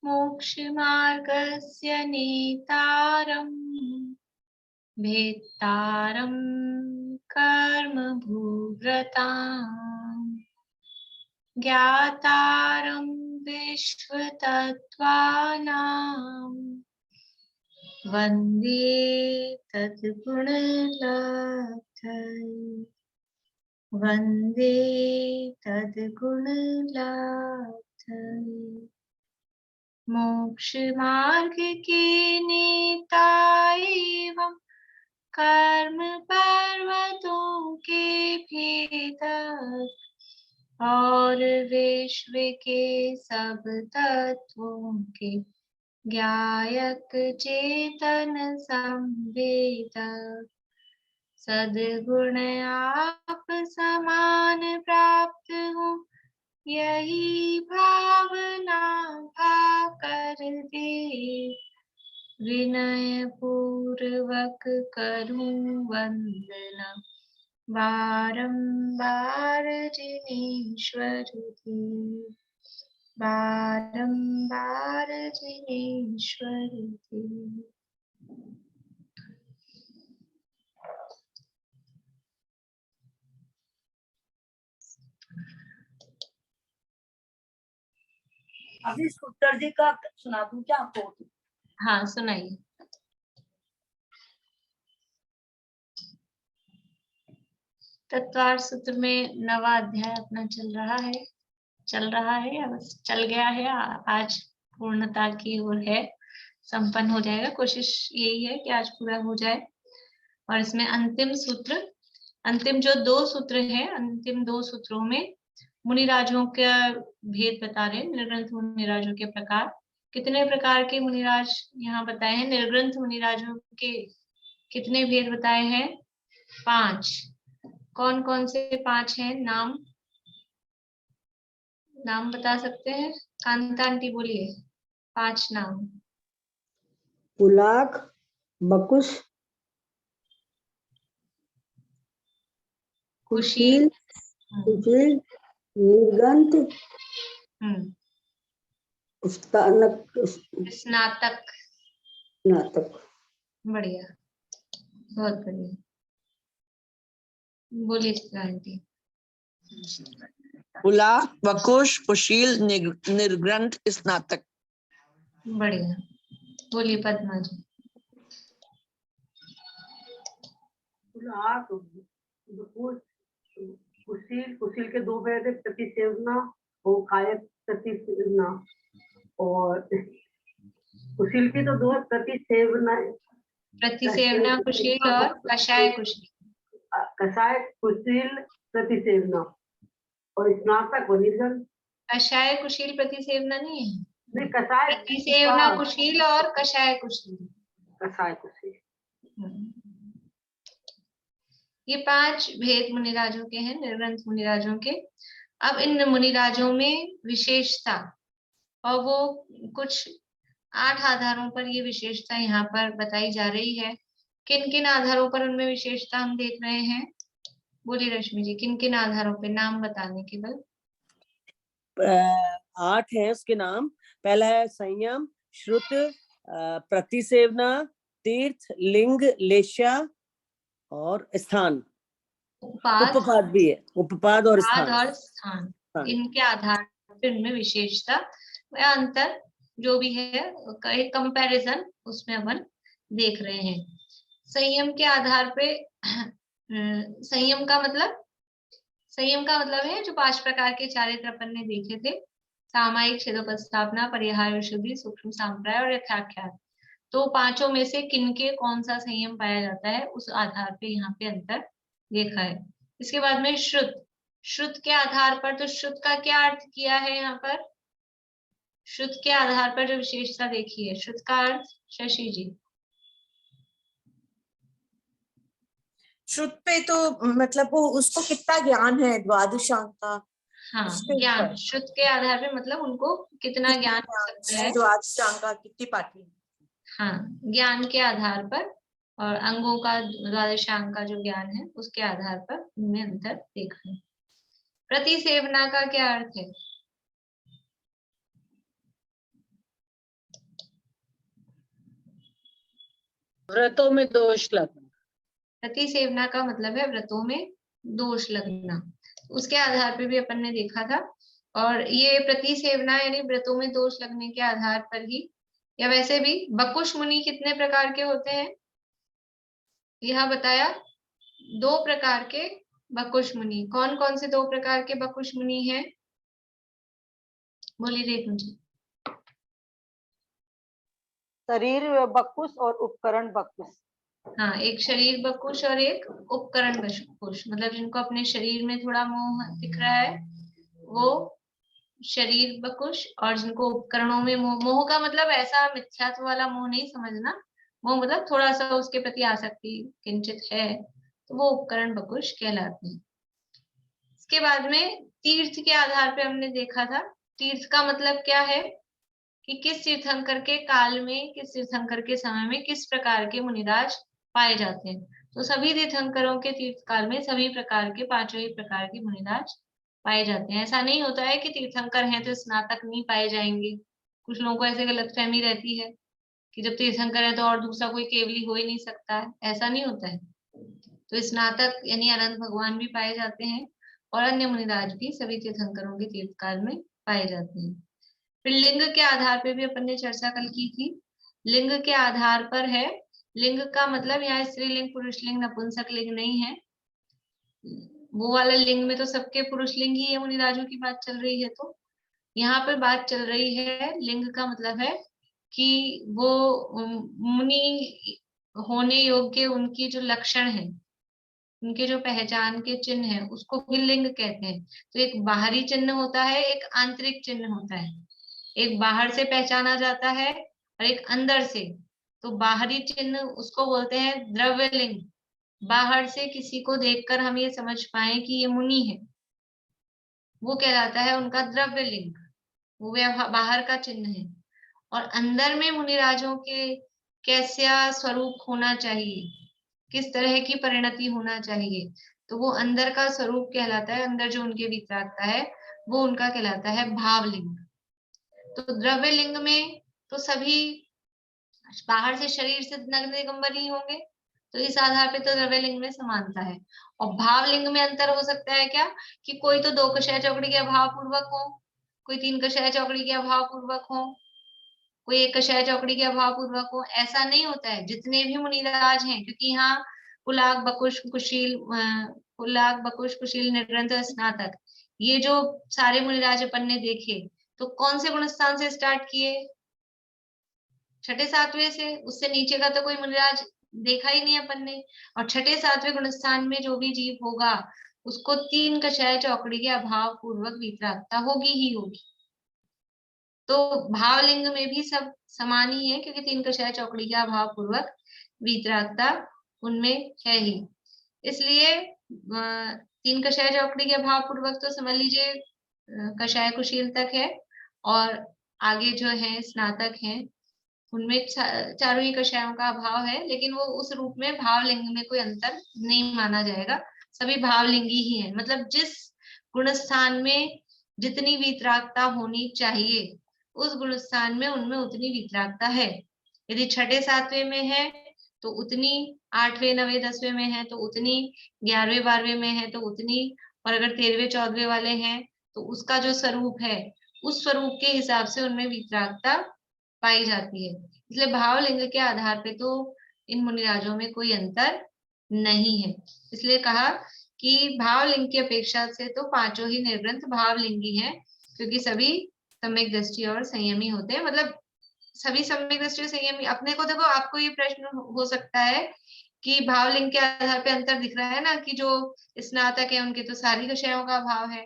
मोक्षमार्गस्य नेतारम् भेत्तारं कर्मभूव्रताम् ज्ञातारं विश्वतत्त्वानां वन्दे तद्गुणलब्धये वन्दे तद्गुणलब्धये। मोक्षमार्ग के नेता एवं कर्म पर्वतों के भेदक और विश्व के सब तत्वों के ज्ञायक चेतन संवेदक सद्गुण आप समान प्राप्त हो यही भावना भा कर दे विनय पूर्वक करूं वंदना बारंबार जिनेश्वर की बारंबार जिनेश्वर की। अभी सूत्र जी का सुना दूं क्या आपको? हाँ सुनाइए। तत्वार्थ सूत्र में नवा अध्याय अपना चल रहा है या बस चल गया है, आज पूर्णता की ओर है, संपन्न हो जाएगा। कोशिश यही है कि आज पूरा हो जाए। और इसमें अंतिम सूत्र, अंतिम जो 2 सूत्र हैं, अंतिम 2 सूत्रों में मुनिराजों का भेद बता रहे हैं, निर्ग्रंथ मुनिराजों के प्रकार। कितने प्रकार के मुनिराज यहाँ बताए हैं? निर्ग्रंथ मुनिराजों के कितने भेद बताए हैं? 5। कौन कौन से 5 हैं? नाम बता सकते हैं? कांता आंटी बोलिए 5 नाम। पुलाक, बकुश, कुशील, निर्गंत, स्नातक। बढ़िया, बहुत बढ़िया। बोलिए आंटी। पुलाक, बकुश, कुशील, निर्ग्रंथ, स्नातक। बढ़िया, बोलिए पद्मा जी। पुलाक, बकुश, कुशील के 2 भेद, प्रतिसेवना और कायक प्रतिसेवना। और कुशील की तो 2 प्रतिसेवना कुशील और कषाय कुशील। कषाय कुशील प्रतिसेवना और स्नातक व निर्गंथ। कषाय कुशील प्रतिसेवना नहीं है? नहीं, कषाय प्रतिसेवना कुशील और कषाय कुशील। कषाय कुशील। ये 5 भेद मुनिराजों के हैं, निर्ग्रंथ मुनिराजों के। अब इन मुनिराजों में विशेषता, और वो कुछ 8 आधारों पर ये विशेषता यहाँ पर बताई जा रही है। किन किन आधारों पर उनमें विशेषता हम देख रहे हैं? बोलिए रश्मि जी, किन किन आधारों पे? नाम बताने के बल। 8 है उसके नाम। पहला है संयम, श्रुत, प्रतिसेवना, तीर्थ, लिंग, लेशा और स्थान। उपपाद भी है, उपपाद और स्थान। इनके आधार पर इनमें विशेषता या अंतर जो भी है, एक कंपैरिजन उसमें अपन देख रहे हैं। संयम के आधार पे संयम का मतलब है जो 5 प्रकार के चारित्र अपन ने देखे थे, सामायिक, छेदोपस्थापना, परिहार विशुद्धि, सूक्ष्म सांप्राय और यथाख्यात। तो 5 में से किनके कौन सा संयम पाया जाता है, उस आधार पे यहाँ पे अंतर देखा है। इसके बाद में श्रुत के आधार पर, तो श्रुत का क्या अर्थ किया है यहाँ पर? श्रुत के आधार पर जो विशेषता देखी है, श्रुत का अर्थ शशि जी। श्रुत पे तो मतलब वो उसको कितना ज्ञान है द्वादशांग का। हाँ, ज्ञान श्रुत के आधार पे मतलब उनको कितना ज्ञान हो सकता है, द्वादशांग का कितनी पाठी। हाँ, ज्ञान के आधार पर और अंगों का, द्वादशांग का जो ज्ञान है उसके आधार पर उनमें अंतर देखा है। प्रतिसेवना का क्या अर्थ है? व्रतों में दोष लगना। प्रतिसेवना का मतलब है व्रतों में दोष लगना। उसके आधार पे भी अपन ने देखा था। और ये प्रतिसेवना यानी व्रतों में दोष लगने के आधार पर ही, या वैसे भी बकुश मुनि कितने प्रकार के होते हैं, यह बताया 2 प्रकार के बकुश मुनि। कौन कौन से 2 प्रकार के बकुश मुनि हैं, बोलिए रेखा जी। शरीर बकुश और उपकरण बकुश। हाँ, एक शरीर बकुश और एक उपकरण बकुश, मतलब जिनको अपने शरीर में थोड़ा मोह दिख रहा है वो शरीर बकुश, और जिनको उपकरणों में मोह, मोह का मतलब ऐसा मिथ्यात्व वाला मोह नहीं समझना, मोह मतलब थोड़ा सा उसके प्रति आसक्ति किंचित है, तो वो उपकरण बकुश कहलाते हैं। इसके बाद में तीर्थ के आधार पे हमने देखा था। तीर्थ का मतलब क्या है कि किस तीर्थंकर के काल में, किस तीर्थंकर के समय में किस प्रकार के मुनिराज पाए जाते हैं। तो सभी तीर्थंकरों के तीर्थ काल में सभी प्रकार के, 5 ही प्रकार के मुनिराज पाए जाते हैं। ऐसा नहीं होता है कि तीर्थंकर हैं तो स्नातक नहीं पाए जाएंगे। कुछ लोगों को ऐसे गलतफहमी रहती है कि जब तीर्थंकर है तो और दूसरा कोई केवली हो ही नहीं सकता है, ऐसा नहीं होता है। तो स्नातक यानी अनंत भगवान भी पाए जाते हैं और अन्य मुनिराज भी सभी तीर्थंकरों के तीर्थकाल में पाए जाते हैं। फिर लिंग के आधार पे भी अपन ने चर्चा कल की थी। लिंग के आधार पर है, लिंग का मतलब यहाँ स्त्रीलिंग, पुरुष लिंग, नपुंसक लिंग नहीं है। वो वाला लिंग में तो सबके पुरुष लिंग ही है, मुनिराजों की बात चल रही है। तो यहाँ पर बात चल रही है लिंग का मतलब है कि वो मुनि होने योग्य उनकी जो लक्षण है, उनके जो पहचान के चिन्ह है, उसको भी लिंग कहते हैं। तो एक बाहरी चिन्ह होता है, एक आंतरिक चिन्ह होता है। एक बाहर से पहचाना जाता है और एक अंदर से। तो बाहरी चिन्ह उसको बोलते हैं द्रव्य लिंग। बाहर से किसी को देखकर हम ये समझ पाए कि ये मुनि है, वो कहलाता है उनका द्रव्य लिंग, वो बाहर का चिन्ह है। और अंदर में मुनिराजों के कैसा स्वरूप होना चाहिए, किस तरह की परिणति होना चाहिए, तो वो अंदर का स्वरूप कहलाता है। अंदर जो उनके वितरागता है वो उनका कहलाता है भावलिंग। तो द्रव्य लिंग में तो सभी बाहर से शरीर से नग्न दिगंबर ही होंगे, तो इस आधार पे तो द्रव्य लिंग में समानता है। और भाव लिंग में अंतर हो सकता है क्या, कि कोई तो 2 कषाय चौकड़ी के अभाव पूर्वक हो, कोई 3 कषाय चौकड़ी के अभाव पूर्वक हो, कोई 1 कषाय चौकड़ी के अभाव पूर्वक हो। ऐसा नहीं होता है। जितने भी मुनिराज हैं, क्योंकि यहाँ पुलाक बकुश कुशील निर्ग्रंथ स्नातक, ये जो सारे मुनिराज अपन ने देखे, तो कौन से गुणस्थान से स्टार्ट किए, 6ठे 7वें से। उससे नीचे का तो कोई मुनिराज देखा ही नहीं अपन ने। और 6ठे 7वें गुणस्थान में जो भी जीव होगा उसको 3 कषाय चौकड़ी के अभाव पूर्वक वितरागता होगी ही होगी। तो भावलिंग में भी सब समान ही है, क्योंकि 3 कषाय चौकड़ी के अभाव पूर्वक वितरागता उनमें है ही। इसलिए 3 कषाय चौकड़ी के अभाव पूर्वक तो समझ लीजिए कषाय कुशील तक है, और आगे जो है स्नातक हैं उनमें चारों ही कषायों का अभाव है। लेकिन वो उस रूप में भावलिंग में कोई अंतर नहीं माना जाएगा, सभी भावलिंगी ही है। मतलब जिस गुणस्थान में जितनी वितरागता होनी चाहिए उस गुणस्थान में उनमें उतनी वितरागता है। यदि 6ठे 7वें में है तो उतनी, 8वें 9वें 10वें में है तो उतनी, 11वें 12वें में है तो उतनी, और अगर 13वें 14वें वाले हैं तो उसका जो स्वरूप है उस स्वरूप के हिसाब से उनमें वितरागता पाई जाती है। इसलिए भावलिंग के आधार पे तो इन मुनिराजों में कोई अंतर नहीं है। इसलिए कहा कि भावलिंग की अपेक्षा से तो 5 ही निर्ग्रंथ भावलिंगी हैं, क्योंकि सभी सम्यक दृष्टि और संयमी होते हैं। मतलब सभी सम्यक दृष्टि और संयमी। अपने को देखो, आपको ये प्रश्न हो सकता है कि भावलिंग के आधार पे अंतर दिख रहा है ना, कि जो स्नातक है उनके तो सारी कषायों का अभाव है,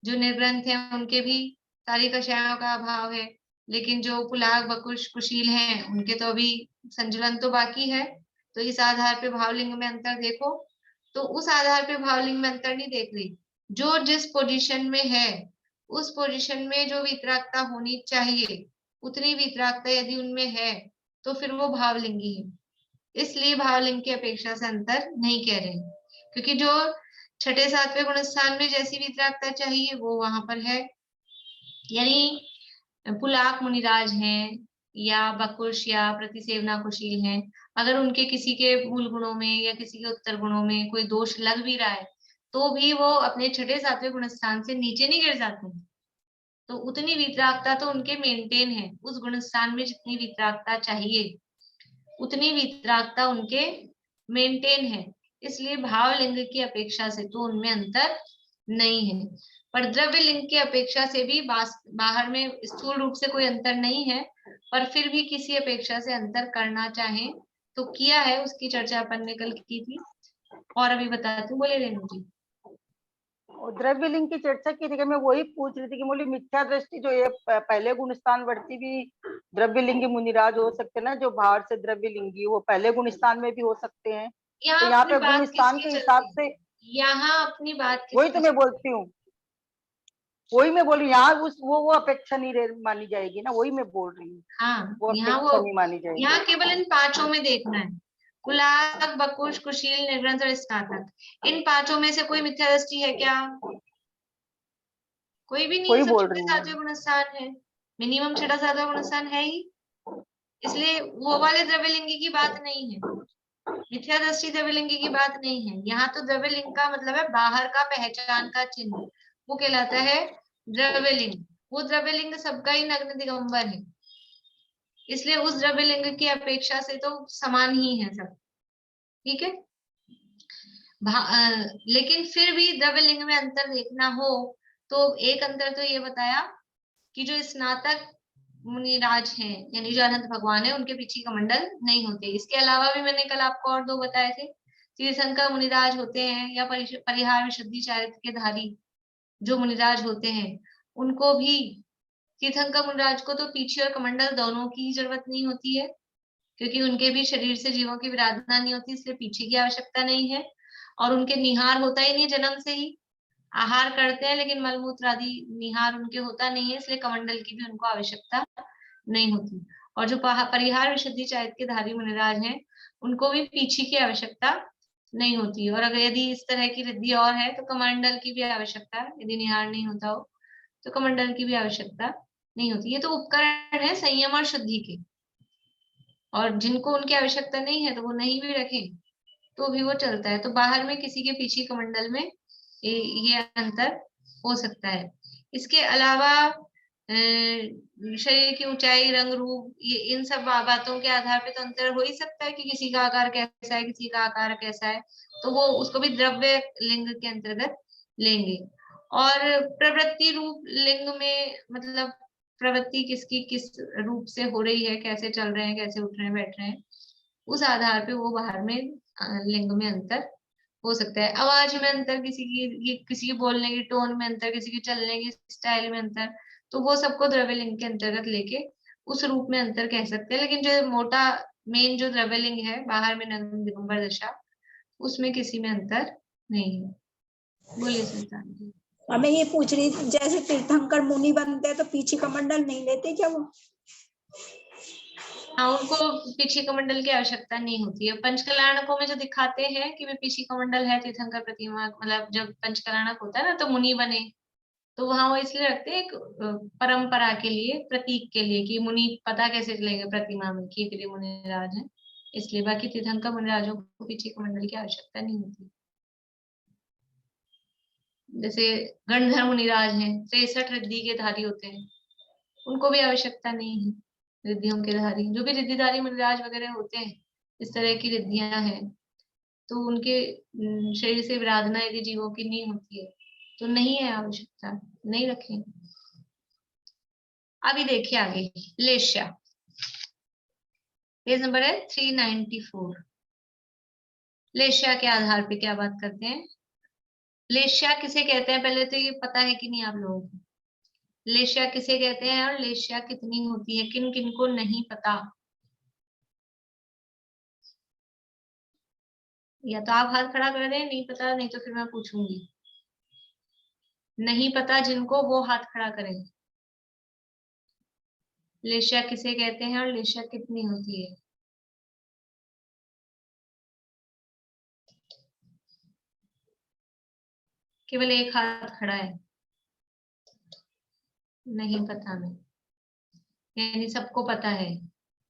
जो निर्ग्रंथ है उनके भी सारी कषायों का अभाव है, लेकिन जो पुलाक बकुश कुशील हैं उनके तो अभी संचलन तो बाकी है। तो इस आधार पे भावलिंग में अंतर देखो, तो उस आधार पे भावलिंग में अंतर नहीं देख रही। जो जिस पोजीशन में है उस पोजीशन में जो वितरागता होनी चाहिए उतनी वितरागता यदि उनमें है तो फिर वो भावलिंगी है। इसलिए भावलिंग की अपेक्षा से अंतर नहीं कह रहे, क्योंकि जो 6ठे 7वें गुणस्थान में जैसी वितरागता चाहिए वो वहां पर है। यानी पुलाक मुनिराज हैं या बकुश या प्रतिसेवना कुशील हैं, अगर उनके किसी के मूल गुणों में या किसी के उत्तर गुणों में कोई दोष लग भी रहा है तो भी वो अपने छठे सातवें गुणस्थान से नीचे नहीं गिर जाते। तो उतनी वितरागता तो उनके मेंटेन है, उस गुणस्थान में जितनी वितरागता चाहिए उतनी वितरागता उनके मेंटेन है, इसलिए भाव लिंग की अपेक्षा से तो उनमें अंतर नहीं है। पर द्रव्य लिंग की अपेक्षा से भी बाहर में स्थूल रूप से कोई अंतर नहीं है, पर फिर भी किसी अपेक्षा से अंतर करना चाहे तो किया है, उसकी चर्चा अपन ने कल की थी और अभी बताती हूँ। बोले रेणु जी। और द्रव्य लिंग की चर्चा की थी कि मैं वही पूछ रही थी कि बोली मिथ्या दृष्टि जो ये पहले गुण स्थान वर्ती भी द्रव्य लिंगी मुनिराज हो सकते हैं ना, जो बाहर से द्रव्य लिंगी वो पहले गुण स्थान में भी हो सकते हैं। तो यहाँ पे गुण स्थान के हिसाब से यहाँ अपनी बात वही तो मैं बोलती हूँ, वही मैं बोल रही हूँ, यहाँ उस वो अपेक्षा नहीं मानी जाएगी ना, वही मैं बोल रही हूँ। हाँ, वो यहाँ अपेक्षा नहीं मानी जाएगी। यहाँ केवल इन पांचों में देखना है, कुलाक, बकुश, कुशील, निर्ग्रंथ और स्नातक। इन पांचों में से कोई मिथ्या दृष्टि है क्या? कोई भी नहीं, सब छठे सातवें गुणस्थान है, मिनिमम छठा सातवां गुणस्थान है ही, इसलिए वो वाले द्रव्यलिंगी की बात नहीं है, मिथ्या दृष्टि द्रव्यलिंगी की बात नहीं है। यहाँ तो द्रव्यलिंग का मतलब है बाहर का पहचान का चिन्ह, वो कहलाता है द्रव्यलिंग। वो द्रव्यलिंग सबका ही नग्न दिगंबर है, इसलिए उस द्रव्यलिंग की अपेक्षा से तो समान ही है सब, ठीक है। लेकिन फिर भी द्रव्यलिंग में अंतर देखना हो तो एक अंतर तो ये बताया कि जो स्नातक मुनिराज हैं यानी जो अनंत भगवान है उनके पीछे कमंडल नहीं होते। इसके अलावा भी मैंने कल आपको और दो बताए थे, तीर्थंकर मुनिराज होते हैं या परिहार विशुद्धि चारित्र के धारी जो मुनिराज होते हैं उनको भी, तीर्थंकर मुनिराज को तो पीछे और कमंडल दोनों की जरूरत नहीं होती है, क्योंकि उनके भी शरीर से जीवों की विराधना नहीं होती, इसलिए पीछे की आवश्यकता नहीं है। और उनके निहार होता ही नहीं, जन्म से ही आहार करते हैं लेकिन मलमूत्र आदि निहार उनके होता नहीं है, इसलिए कमंडल की भी उनको आवश्यकता नहीं होती। और जो परिहार विशुद्धि चारित्र के धारी मुनिराज हैं उनको भी पीछे की आवश्यकता नहीं होती। और अगर यदि इस तरह की रिद्धि और है तो कमंडल की भी आवश्यकता, यदि निहार नहीं होता हो तो कमंडल की भी आवश्यकता नहीं होती। ये तो उपकरण है संयम और शुद्धि के, और जिनको उनकी आवश्यकता नहीं है तो वो नहीं भी रखें तो भी वो चलता है। तो बाहर में किसी के पीछे कमंडल में ये अंतर हो सकता है। इसके अलावा शरीर की ऊंचाई, रंग, रूप, ये इन सब बातों के आधार पे तो अंतर हो ही सकता है कि किसी का आकार कैसा है, किसी का आकार कैसा है, तो वो उसको भी द्रव्य लिंग के अंतर्गत लेंगे। और प्रवृत्ति रूप लिंग में मतलब प्रवृत्ति किसकी किस रूप से हो रही है, कैसे चल रहे हैं, कैसे उठ रहे हैं, बैठ रहे हैं, उस आधार पे वो बाहर में लिंग में अंतर हो सकता है। आवाज में अंतर, किसी की बोलने की टोन में अंतर, किसी की चलने की स्टाइल में अंतर, तो वो सबको द्रव्यलिंग के अंतर्गत लेके उस रूप में अंतर कह सकते हैं। लेकिन जो मोटा मेन जो द्रव्यलिंग है बाहर में नग्न दिगंबर दशा, उसमें किसी में अंतर नहीं है। बोलिए सुल्तान जी। मैं ये पूछ रही थी, जैसे तीर्थंकर मुनि बनते हैं तो पीछे कमंडल नहीं लेते क्या वो? हाँ, उनको पीछे कमंडल की आवश्यकता नहीं होती है। पंचकल्याणकों में जो दिखाते हैं कि वे पीछे कमंडल है तीर्थंकर प्रतिमा, मतलब जब पंचकल्याणक होता है ना तो मुनि बने, तो वहां वो इसलिए रखते हैं एक परंपरा के लिए, प्रतीक के लिए, कि मुनि पता कैसे चलेंगे प्रतिमा में कि ये मुनिराज है, इसलिए। बाकी तीर्थंकर मुनिराजों को पीछे कमंडल की आवश्यकता नहीं होती। जैसे गंधर्व मुनिराज हैं, 63 रिद्धि के धारी होते हैं, उनको भी आवश्यकता नहीं है रिद्धियों के धारी। जो भी रिद्धिधारी मुनिराज वगैरह होते हैं, इस तरह की रिद्धियां हैं, तो उनके शरीर से विराधना यदि जीवों की नहीं होती है तो नहीं है आवश्यकता, नहीं रखें। अभी देखिए आगे, लेश्या, पेज नंबर है 394। लेश्या के आधार पे क्या बात करते हैं? लेश्या किसे कहते हैं पहले तो ये पता है कि नहीं आप लोगों को? लेश्या किसे कहते हैं और लेश्या कितनी होती है, किन किन को नहीं पता? या तो आप हाथ खड़ा कर दें, नहीं पता, नहीं तो फिर मैं पूछूंगी। नहीं पता जिनको वो हाथ खड़ा करें। लेश्या किसे कहते हैं और लेश्या कितनी होती है? केवल एक हाथ खड़ा है, नहीं पता। मैं यानी सबको पता है,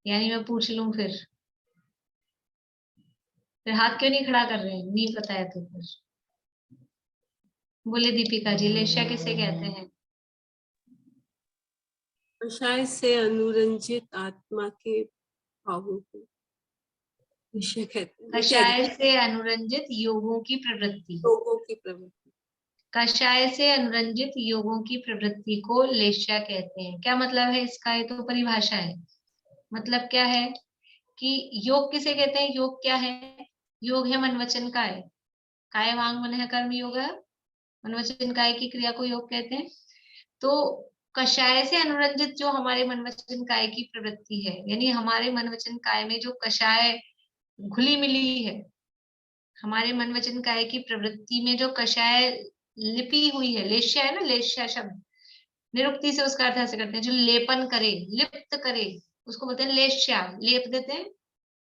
यानी मैं पूछ लूं फिर हाथ क्यों नहीं खड़ा कर रहे हैं, नहीं पता है तो फिर बोले दीपिका जी, लेश्या किसे कहते हैं? कषाय से अनुरंजित आत्मा के भावों को लेश्या कहते हैं। कषाय से अनुरंजित योगों की प्रवृत्ति, लोगों की प्रवृत्ति, कषाय से अनुरंजित योगों की प्रवृत्ति को लेश्या कहते हैं। क्या मतलब है इसका? ये तो परिभाषा है। मतलब क्या है कि योग किसे कहते हैं? योग क्या है? योग है मन वचन काय, काय वांग मन है कर्म योग, मन वचन काय की क्रिया को योग कहते हैं। तो कषाय से अनुरंजित जो हमारे मन वचन काय की प्रवृत्ति है, यानी हमारे मन वचन काय में जो कषाय घुली मिली है, हमारे मन वचन काय की प्रवृत्ति में जो कषाय लिपी हुई है, लेश्या है ना, लेश्या शब्द निरुक्ति से उसका अर्थ ऐसे करते हैं, जो लेपन करे, लिप्त करे, उसको बोलते हैं लेश्या। लेप देते हैं,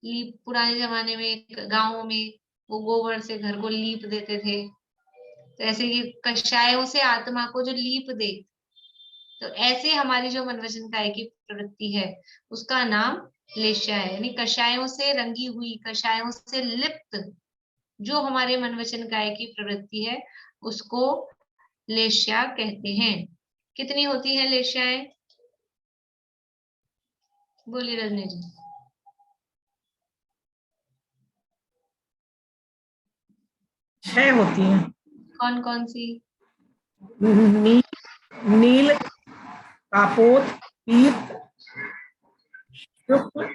लीप पुराने जमाने में गांवों में वो गोबर से घर को लीप देते थे, तो ऐसे ये कषायों से आत्मा को जो लीप दे, तो ऐसे हमारी जो मन वचन काय की प्रवृत्ति है उसका नाम लेश्या है। यानी कषायों से रंगी हुई, कषायों से लिप्त जो हमारे मन वचन काय की प्रवृत्ति है उसको लेश्या कहते हैं। कितनी होती है लेश्याएं? बोलिए रजनी जी। छह होती है। कौन कौन सी? नील, कापोत, पीत, शुक्ल,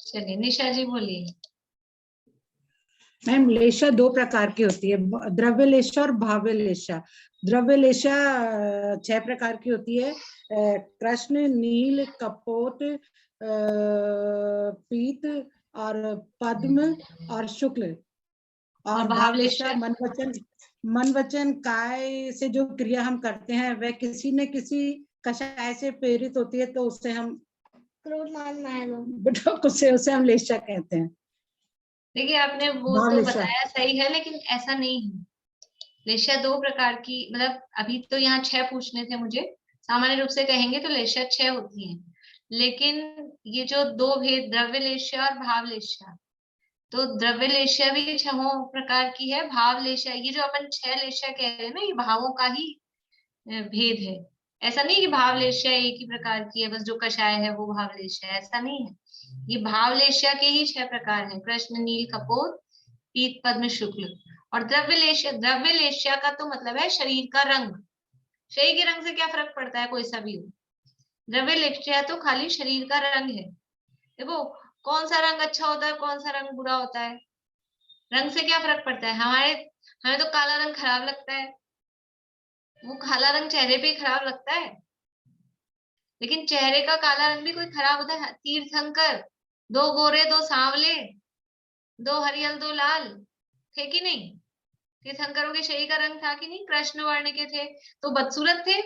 चलिए निशा जी बोलिए। मैम लेशा दो प्रकार की होती है, द्रव्य लेशा और भाव्य लेशा। द्रव्य लेशा 6 प्रकार की होती है, कृष्ण, नील, कपोत, पीत और पद्म और शुक्ल। और भावलेशा मन वचन काय से जो क्रिया हम करते हैं वह किसी न किसी कषाय से प्रेरित होती है, तो उससे हम उसे हम लेशा कहते हैं। देखिए आपने वो तो बताया सही है, लेकिन ऐसा नहीं है। लेश्या दो प्रकार की, मतलब अभी तो यहाँ 6 पूछने थे मुझे, सामान्य रूप से कहेंगे तो लेश्या 6 होती हैं, लेकिन ये जो दो भेद द्रव्य लेश्या और भाव लेश्या, तो द्रव्य लेश्या भी 6 प्रकार की है, भाव लेश्या, ये जो अपन 6 लेश्या कह रहे हैं ना, ये भावों का ही भेद है। ऐसा नहीं कि भाव लेश्या एक ही प्रकार की है, बस जो कषाय है वो भाव लेश्या, ऐसा नहीं है। ये भाव लेश्या के ही 6 प्रकार हैं, कृष्ण, नील, कपोत, पीत, पद्म, शुक्ल। और द्रव्य लेश्या का तो मतलब है शरीर का रंग। शरीर के रंग से क्या फर्क पड़ता है, कोई सा भी हो। द्रव्य लेश्या तो खाली शरीर का रंग है। देखो कौन सा रंग अच्छा होता है, कौन सा रंग बुरा होता है, रंग से क्या फर्क पड़ता है। हमें तो काला रंग खराब लगता है, वो काला रंग चेहरे पे खराब लगता है, लेकिन चेहरे का काला रंग भी कोई खराब होता है। तीर्थंकर 2 गोरे 2 सांवले, 2 हरियल 2 लाल थे कि नहीं? तीर्थंकरों के शरीर का रंग था कि नहीं? कृष्ण वर्ण के थे तो बदसूरत थे।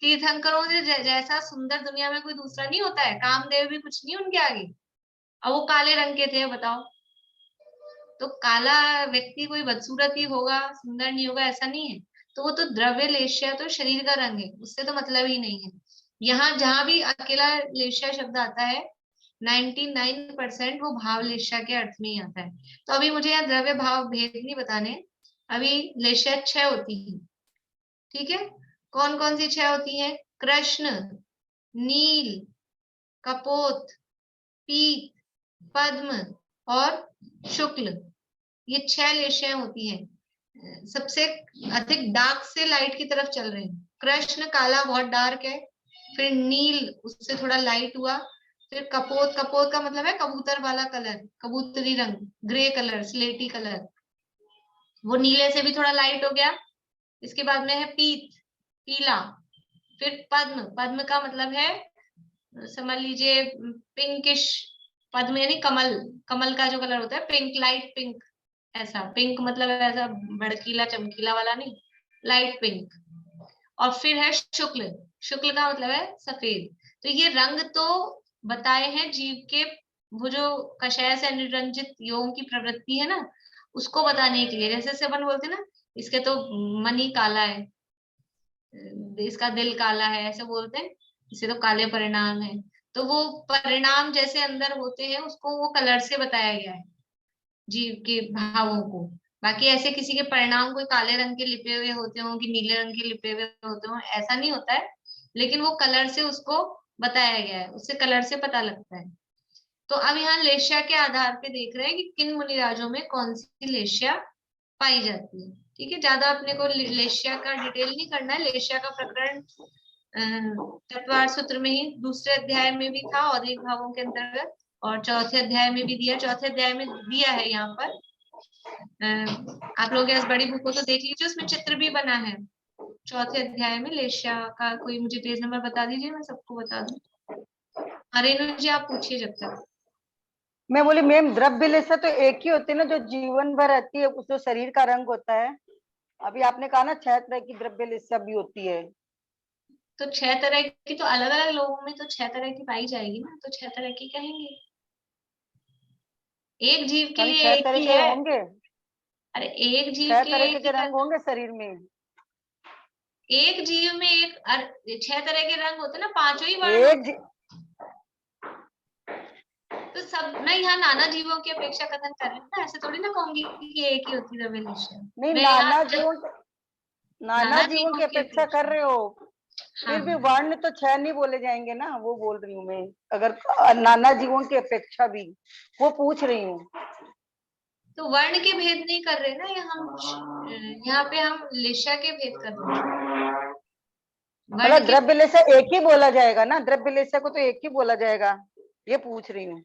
तीर्थंकरों से जैसा सुंदर दुनिया में कोई दूसरा नहीं होता है, कामदेव भी कुछ नहीं उनके आगे। अब वो काले रंग के थे, बताओ, तो काला व्यक्ति कोई बदसूरत ही होगा, सुंदर नहीं होगा, ऐसा नहीं है। तो वो तो द्रव्य लेश्या तो शरीर का रंग है, उससे तो मतलब ही नहीं है। यहाँ जहां भी अकेला लेश्या शब्द आता है 99% वो भाव लेश्या के अर्थ में ही आता है। तो अभी मुझे यहाँ द्रव्य भाव भेद नहीं बताने, अभी लेश्या 6 होती है, ठीक है। कौन कौन सी 6 होती है? कृष्ण, नील, कपोत, पीत, पद्म और शुक्ल, ये 6 लेश्याएं होती हैं। सबसे अधिक डार्क से लाइट की तरफ चल रहे हैं। कृष्ण काला बहुत डार्क है, फिर नील उससे थोड़ा लाइट हुआ, फिर कपोत, कपोत का मतलब है कबूतर वाला कलर, कबूतरी रंग, ग्रे कलर, स्लेटी कलर, वो नीले से भी थोड़ा लाइट हो गया। इसके बाद में है पीत, पीला, फिर पद्म, पद्म का मतलब है समझ लीजिए पिंकिश, पद्म यानी कमल, कमल का जो कलर होता है पिंक, लाइट पिंक, ऐसा पिंक मतलब ऐसा भड़कीला चमकीला वाला नहीं, लाइट पिंक। और फिर है शुक्ल, शुक्ल का मतलब है सफेद। तो ये रंग तो बताए हैं जीव के, वो जो कषाय से अनुरंजित योगों की प्रवृत्ति है ना, उसको बताने के लिए। जैसे अपन बोलते हैं ना, इसके तो मन ही काला है, इसका दिल काला है, ऐसे बोलते हैं, इसे तो काले परिणाम है। तो वो परिणाम जैसे अंदर होते हैं उसको वो कलर से बताया गया है जीव के भावों को। बाकी ऐसे किसी के परिणाम कोई काले रंग के लिपे हुए होते हों कि नीले रंग के लिपे हुए होते हों, ऐसा नहीं होता है, लेकिन वो कलर से उसको बताया गया है, उससे कलर से पता लगता है। तो अब यहाँ लेशिया के आधार पे देख रहे हैं कि किन मुनिराजों में कौन सी लेशिया पाई जाती है। ठीक है, ज्यादा अपने को लेशिया का डिटेल नहीं करना है। लेशिया का प्रकरण तत्वार सूत्र में ही दूसरे अध्याय में भी था औद्योगिक भावों के अंतर्गत, और चौथे अध्याय में भी दिया, चौथे अध्याय में दिया है यहाँ पर। आप लोग इस बड़ी बुक को तो देख लीजिए, उसमें चित्र भी बना है चौथे अध्याय में लेशिया का। कोई मुझे पेज नंबर बता दीजिए, मैं सबको बता दूं। रेणु जी आप पूछिए जब तक। मैं बोली मैम, द्रव्य लेशा तो एक ही होती है ना जो जीवन भर रहती है, उस जो शरीर का रंग होता है। अभी आपने कहा ना 6 तरह की द्रव्य लेशा भी होती है। तो 6 तरह की तो अलग अलग लोगों में तो 6 तरह की पाई जाएगी ना, तो 6 तरह की कहेंगे। एक जीव के लिए 6 एक तरह ही के है। होंगे, अरे एक जीव 6 के तरह एक के ही रंग होंगे शरीर में। एक जीव में एक 6 तरह के रंग होते हैं ना, पांचों ही वर्ण एक होते हैं। तो सब, मैं यहाँ नाना जीवों की अपेक्षा कथन कर रही हूँ ना, ऐसे थोड़ी ना कहूंगी कि एक ही होती है लेशिया। नहीं, मैं यहाँ नाना जीवों की अपेक्षा कर रहे हो, फिर भी हाँ, वर्ण तो 6 नहीं बोले जाएंगे ना, वो बोल रही हूँ मैं। अगर नाना जीवों की अपेक्षा भी, वो पूछ रही हूँ। तो वर्ण के भेद नहीं कर रहे ना, यहाँ पे हम लेशिया के भेद कर रहे हैं। मतलब द्रव्य लेशा एक ही बोला जाएगा ना, द्रव्य लेशा को तो एक ही बोला जाएगा, ये पूछ रही हूँ।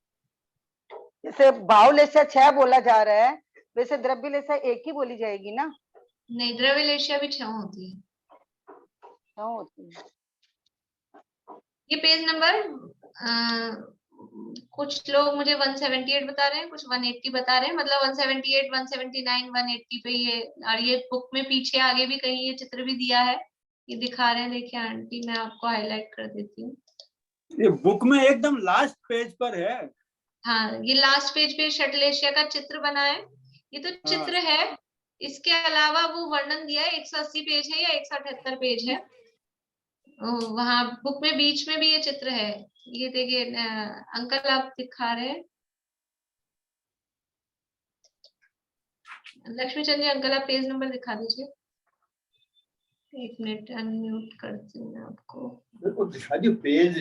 जैसे भाव लेशा 6 बोला जा रहा है, वैसे द्रव्य लेशा एक ही बोली जाएगी ना। नहीं, द्रव्य लेशिया भी 6 होती है। ये पेज नंबर कुछ लोग मुझे 178 बता रहे हैं, कुछ 180 बता रहे हैं, मतलब 178, 179, 180 पे ये। और ये बुक में पीछे आगे भी कहीं ये चित्र भी दिया है, ये दिखा रहे हैं। देखिए आंटी, मैं आपको हाईलाइट कर देती हूँ। ये बुक में एकदम लास्ट पेज पर है। हाँ, ये लास्ट पेज पे शटलेशिया का चित्र बना है। ये तो चित्र है, इसके अलावा वो वर्णन दिया है। 180 पेज है या 178 पेज है, वहां बुक में बीच में भी ये चित्र है। ये देखिए अंकल आप दिखा रहे हैं, लक्ष्मी चंद्र अंकल आप पेज नंबर दिखा दीजिए। 1 मिनट अनम्यूट करती हूँ मैं आपको। बिल्कुल दिखा दियो पेज।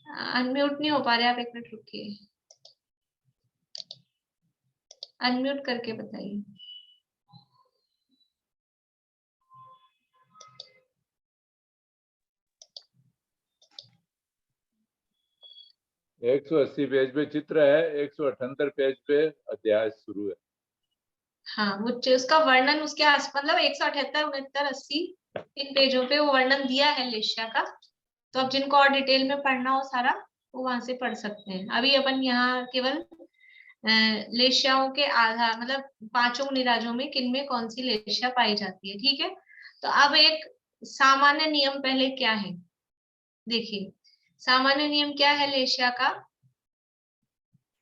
अनम्यूट नहीं हो पा रहे आप, 1 मिनट रुकिए, अनम्यूट करके बताइए। एक 180 पेज पे चित्र है, 178 पेज पे अध्याय शुरू है। हाँ, वो उसका वर्णन उसके आस मतलब 178, 69, 80 इन पेजों पे वो वर्णन दिया है लेशिया का। तो अब जिनको और डिटेल में पढ़ना हो सारा, वो वहां से पढ़ सकते हैं। अभी अपन यहाँ केवल लेशियाओं के आधार, मतलब 5 निराजों में किन में कौन सी लेशिया पाई जाती है। ठीक है, तो अब एक सामान्य नियम पहले क्या है देखिए। सामान्य नियम क्या है लेशिया का,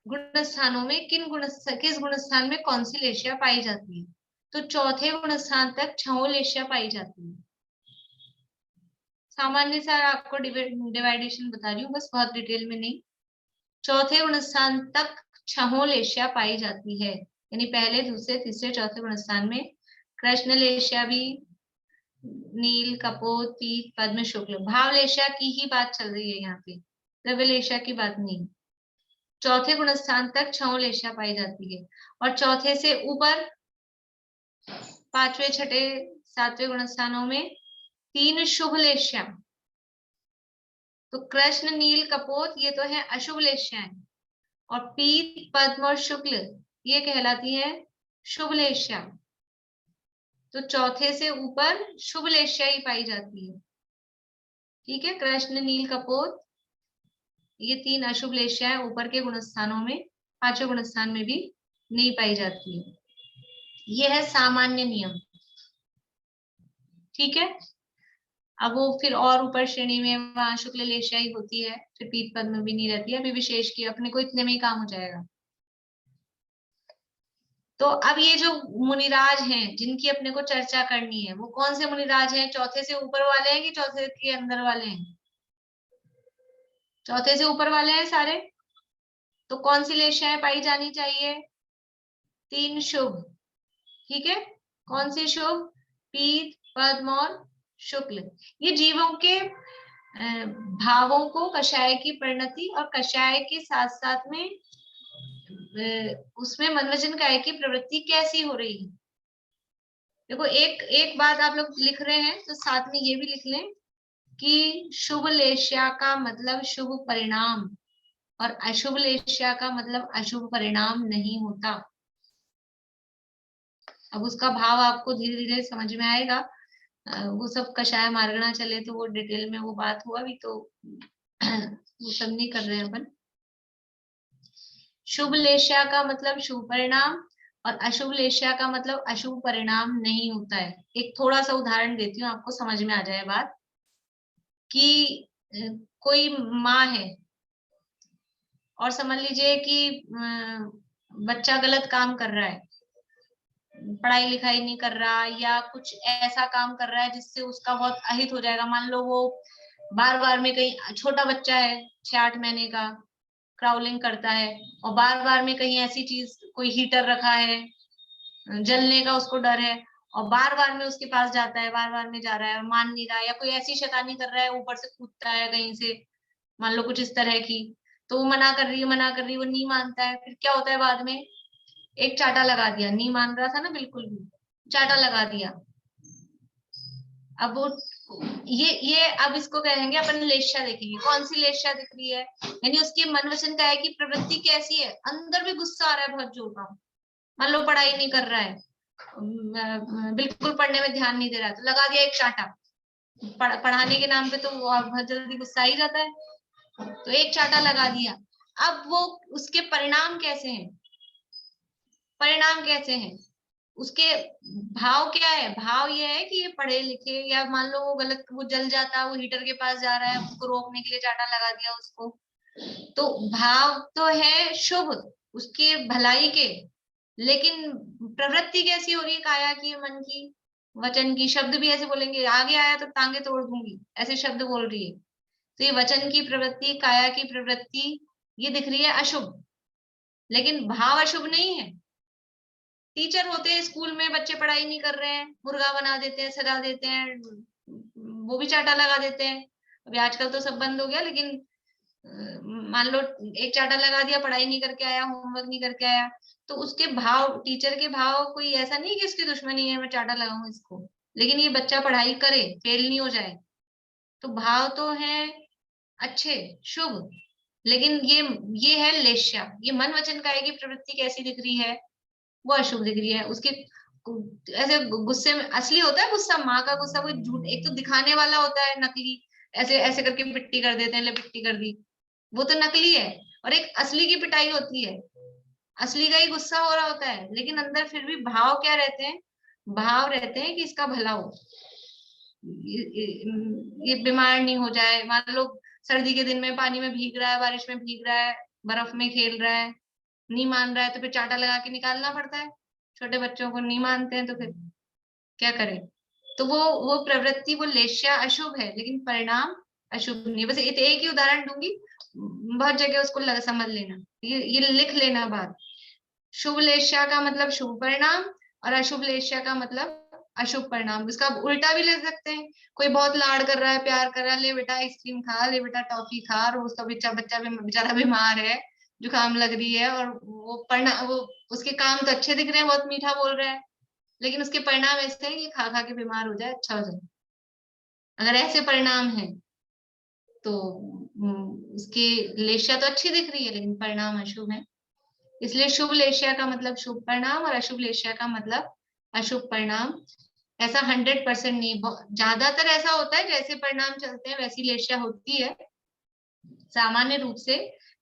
गुण स्थानों में किस गुण स्थान में कौन सी लेशिया पाई जाती है। तो चौथे गुण स्थान तक 6 लेशिया पाई जाती है। सामान्य सा आपको डिवाइडेशन बता रही हूँ, बस बहुत डिटेल में नहीं। चौथे गुण स्थान तक 6 लेशिया पाई जाती है, यानी पहले, दूसरे, तीसरे, चौथे गुण स्थान में। कृष्ण लेशिया भी, नील, कपोत, पीत, पद्म, शुक्ल, भाव लेशिया की ही बात चल रही है यहाँ पे, द्रव्य लेशिया की बात नहीं। चौथे गुण स्थान तक 6 लेशिया पाई जाती है, और चौथे से ऊपर 5वें, 6ठे, 7वें गुण स्थानों में 3 शुभ लेशिया। तो कृष्ण, नील, कपोत ये तो है अशुभ लेशियाएं, और पीत, पद्म और शुक्ल ये कहलाती है शुभ लेशिया। तो चौथे से ऊपर शुभ लेशिया ही पाई जाती है। ठीक है, कृष्ण, नील, कपोत ये 3 अशुभ लेशियाएं ऊपर के गुण स्थानों में, 5वें गुण स्थान में भी नहीं पाई जाती है। यह है सामान्य नियम। ठीक है, अब वो फिर और ऊपर श्रेणी में वहां शुक्ल लेशिया ही होती है, फिर पीत पद्म में भी नहीं रहती है। अभी विशेष की अपने को इतने में ही काम हो जाएगा। तो अब ये जो मुनिराज हैं जिनकी अपने को चर्चा करनी है, वो कौन से मुनिराज हैं? चौथे से ऊपर वाले हैं कि चौथे के अंदर वाले हैं? चौथे से ऊपर वाले हैं सारे। तो कौन सी लेशाएं पाई जानी चाहिए? 3 शुभ। ठीक है, कौन सी शुभ? पीत, पद्म और शुक्ल। ये जीवों के भावों को कषाय की परिणति और कषाय के साथ साथ में उसमें मनवचन काय की प्रवृत्ति कैसी हो रही है। देखो एक बात आप लोग लिख रहे हैं तो साथ में ये भी लिख लें कि शुभ लेश्या का मतलब शुभ परिणाम और अशुभ लेश्या का मतलब अशुभ परिणाम नहीं होता। अब उसका भाव आपको धीरे धीरे समझ में आएगा। वो सब कषाय मार्गना चले तो वो डिटेल में वो बात हुआ भी, तो वो सब नहीं कर रहे हैं अपन। शुभ लेश्या का मतलब शुभ परिणाम और अशुभ लेश्या का मतलब अशुभ परिणाम नहीं होता है। एक थोड़ा सा उदाहरण देती हूँ, आपको समझ में आ जाए बात। कि कोई माँ है और समझ लीजिए कि बच्चा गलत काम कर रहा है, पढ़ाई लिखाई नहीं कर रहा या कुछ ऐसा काम कर रहा है जिससे उसका बहुत अहित हो जाएगा। मान लो वो बार बार में कहीं, छोटा बच्चा है 6-8 महीने का, क्राउलिंग करता है और बार बार में कहीं ऐसी चीज, कोई हीटर रखा है, जलने का उसको डर है और बार बार में उसके पास जाता है, बार बार में जा रहा है और मान नहीं रहा है, या कोई ऐसी शैतानी कर रहा है, ऊपर से कूदता है कहीं से, मान लो कुछ इस तरह की, तो वो मना कर रही है, वो नहीं मानता है। फिर क्या होता है बाद में? एक चाटा लगा दिया, नहीं मान रहा था ना बिल्कुल भी, चाटा लगा दिया। अब वो ये अब इसको कहेंगे अपन लेश्या देखेंगे। कौन सी लेश्या दिख रही है? यानी उसके मन वचन काय की प्रवृत्ति कैसी है? अंदर भी गुस्सा आ रहा है बहुत जोर का। मान लो पढ़ाई नहीं कर रहा है, बिल्कुल पढ़ने में ध्यान नहीं दे रहा है, तो लगा दिया एक चाटा। पढ़ाने के नाम पे तो बहुत जल्दी गुस्सा ही जाता है, तो एक चाटा लगा दिया। अब वो उसके परिणाम कैसे हैं? परिणाम कैसे हैं? उसके भाव क्या है? भाव ये है कि ये पढ़े लिखे, या मान लो वो गलत, वो जल जाता, वो हीटर के पास जा रहा है, उसको रोकने के लिए चाटा लगा दिया उसको, तो भाव तो है शुभ उसके भलाई के, लेकिन प्रवृत्ति कैसी हो रही है? काया की, मन की, वचन की। शब्द भी ऐसे बोलेंगे, आगे आया तो टांगे तोड़ दूंगी, ऐसे शब्द बोल रही है। तो ये वचन की प्रवृत्ति, काया की प्रवृत्ति, ये दिख रही है अशुभ, लेकिन भाव अशुभ नहीं है। टीचर होते हैं स्कूल में, बच्चे पढ़ाई नहीं कर रहे हैं, मुर्गा बना देते हैं, सजा देते हैं, वो भी चाटा लगा देते हैं। अभी आजकल तो सब बंद हो गया, लेकिन मान लो एक चाटा लगा दिया, पढ़ाई नहीं करके आया, होमवर्क नहीं करके आया, तो उसके भाव, टीचर के भाव, कोई ऐसा नहीं कि इसकी दुश्मनी है मैं चाटा लगाऊं इसको, लेकिन ये बच्चा पढ़ाई करे, फेल नहीं हो जाए, तो भाव तो है अच्छे, शुभ, लेकिन ये है लेश्या। ये मन वचन काय की प्रवृत्ति कैसी दिख रही है? वो अशुभ दिख रही है। उसके ऐसे गुस्से में, असली होता है गुस्सा, माँ का गुस्सा कोई झूठ, एक तो दिखाने वाला होता है, नकली, ऐसे ऐसे करके पिट्टी कर देते हैं, ले पिट्टी कर दी, वो तो नकली है। और एक असली की पिटाई होती है, असली का ही गुस्सा हो रहा होता है, लेकिन अंदर फिर भी भाव क्या रहते हैं? भाव रहते हैं कि इसका भला हो, ये बीमार नहीं हो जाए। मान लो सर्दी के दिन में पानी में भीग रहा है, बारिश में भीग रहा है, बर्फ में खेल रहा है, नहीं मान रहा है, तो फिर चाटा लगा के निकालना पड़ता है। छोटे बच्चों को नहीं मानते हैं तो फिर क्या करें? तो वो प्रवृत्ति, वो लेश्या अशुभ है, लेकिन परिणाम अशुभ नहीं। बस एक ही उदाहरण दूंगी, बहुत जगह उसको समझ लेना, ये लिख लेना बात। शुभ लेश्या का मतलब शुभ परिणाम और अशुभ लेश्या का मतलब अशुभ परिणाम। इसका उल्टा भी ले सकते हैं। कोई बहुत लाड कर रहा है, प्यार कर रहा है, ले बेटा आइसक्रीम खा, ले बेटा टॉफी खा, और उसका बच्चा भी बेचारा बीमार है, जुकाम लग रही है, और वो उसके काम तो अच्छे दिख रहे हैं, बहुत मीठा बोल रहा है, लेकिन उसके परिणाम ऐसे हैं कि खा खा के बीमार हो जाए, अच्छा हो जाए। अगर ऐसे परिणाम है तो उसकी लेश्या तो अच्छी दिख रही है, लेकिन परिणाम अशुभ है। इसलिए शुभ लेश्या का मतलब शुभ परिणाम और अशुभ लेश्या का मतलब अशुभ परिणाम। ऐसा 100% नहीं, ज्यादातर ऐसा होता है जैसे परिणाम चलते हैं वैसी लेश्या होती है सामान्य रूप से,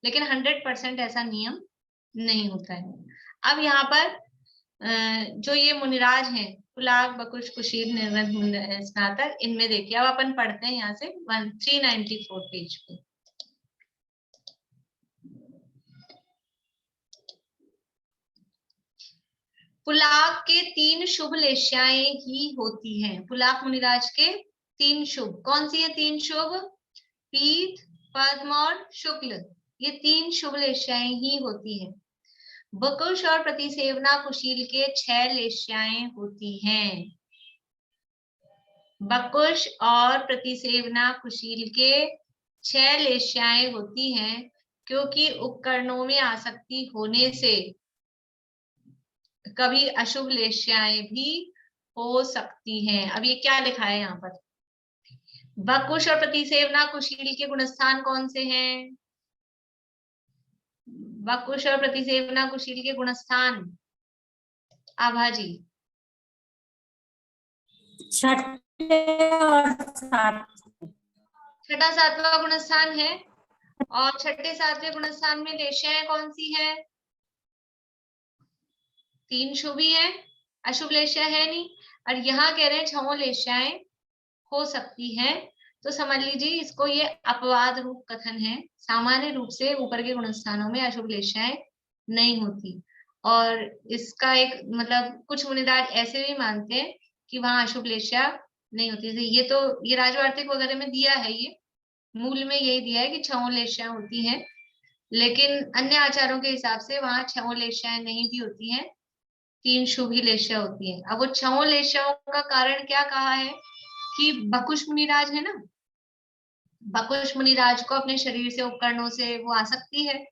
लेकिन 100% ऐसा नियम नहीं होता है। अब यहाँ पर जो ये मुनिराज हैं, पुलाग, बकुश, कुशीर, निर्वंध, स्नातक, इनमें देखिए अब अपन पढ़ते हैं यहाँ से 394 पेज पे। पुलाक के 3 शुभ लेश्याएं ही होती हैं। पुलाक मुनिराज के 3 शुभ, कौन सी है 3 शुभ? पीत, पद्म और शुक्ल, ये 3 शुभ लेश्याएं ही होती हैं। बकुश और प्रतिसेवना कुशील के 6 लेश्याएं होती हैं। बकुश और प्रतिसेवना कुशील के 6 लेश्याएं होती हैं, क्योंकि उपकरणों में आसक्ति होने से कभी अशुभ लेश्याएं भी हो सकती हैं। अब ये क्या लिखा है यहाँ पर? बकुश और प्रतिसेवना कुशील के गुणस्थान कौन से हैं? बकुश और प्रतिसेवना कुशील के गुणस्थान, आभा जी। छठा सातवां गुणस्थान है, और छठे सातवें गुणस्थान में लेश्याएं कौन सी है? 3 शुभ ही है, अशुभ लेश्या है नहीं। और यहाँ कह रहे हैं 6 लेश्याएं हो सकती हैं, तो समझ लीजिए इसको ये अपवाद रूप कथन है। सामान्य रूप से ऊपर के गुणस्थानों में अशुभ लेश्याएं नहीं होती, और इसका एक मतलब कुछ मुनिदार ऐसे भी मानते हैं कि वहां अशुभ लेश्या नहीं होती। ये तो ये राजवार्तिक वगैरह में दिया है, ये मूल में यही दिया है कि 6 लेश्याएं होती हैं, लेकिन अन्य आचारों के हिसाब से वहां 6 लेश्याएं नहीं भी होती हैं, 3 शुभ ही लेश्या होती है। अब वो 6 लेश्याओं का कारण क्या कहा है कि बकुश मुनिराज है ना, बकुश मुनिराज को अपने शरीर से उपकरणों से वो आसक्ति है,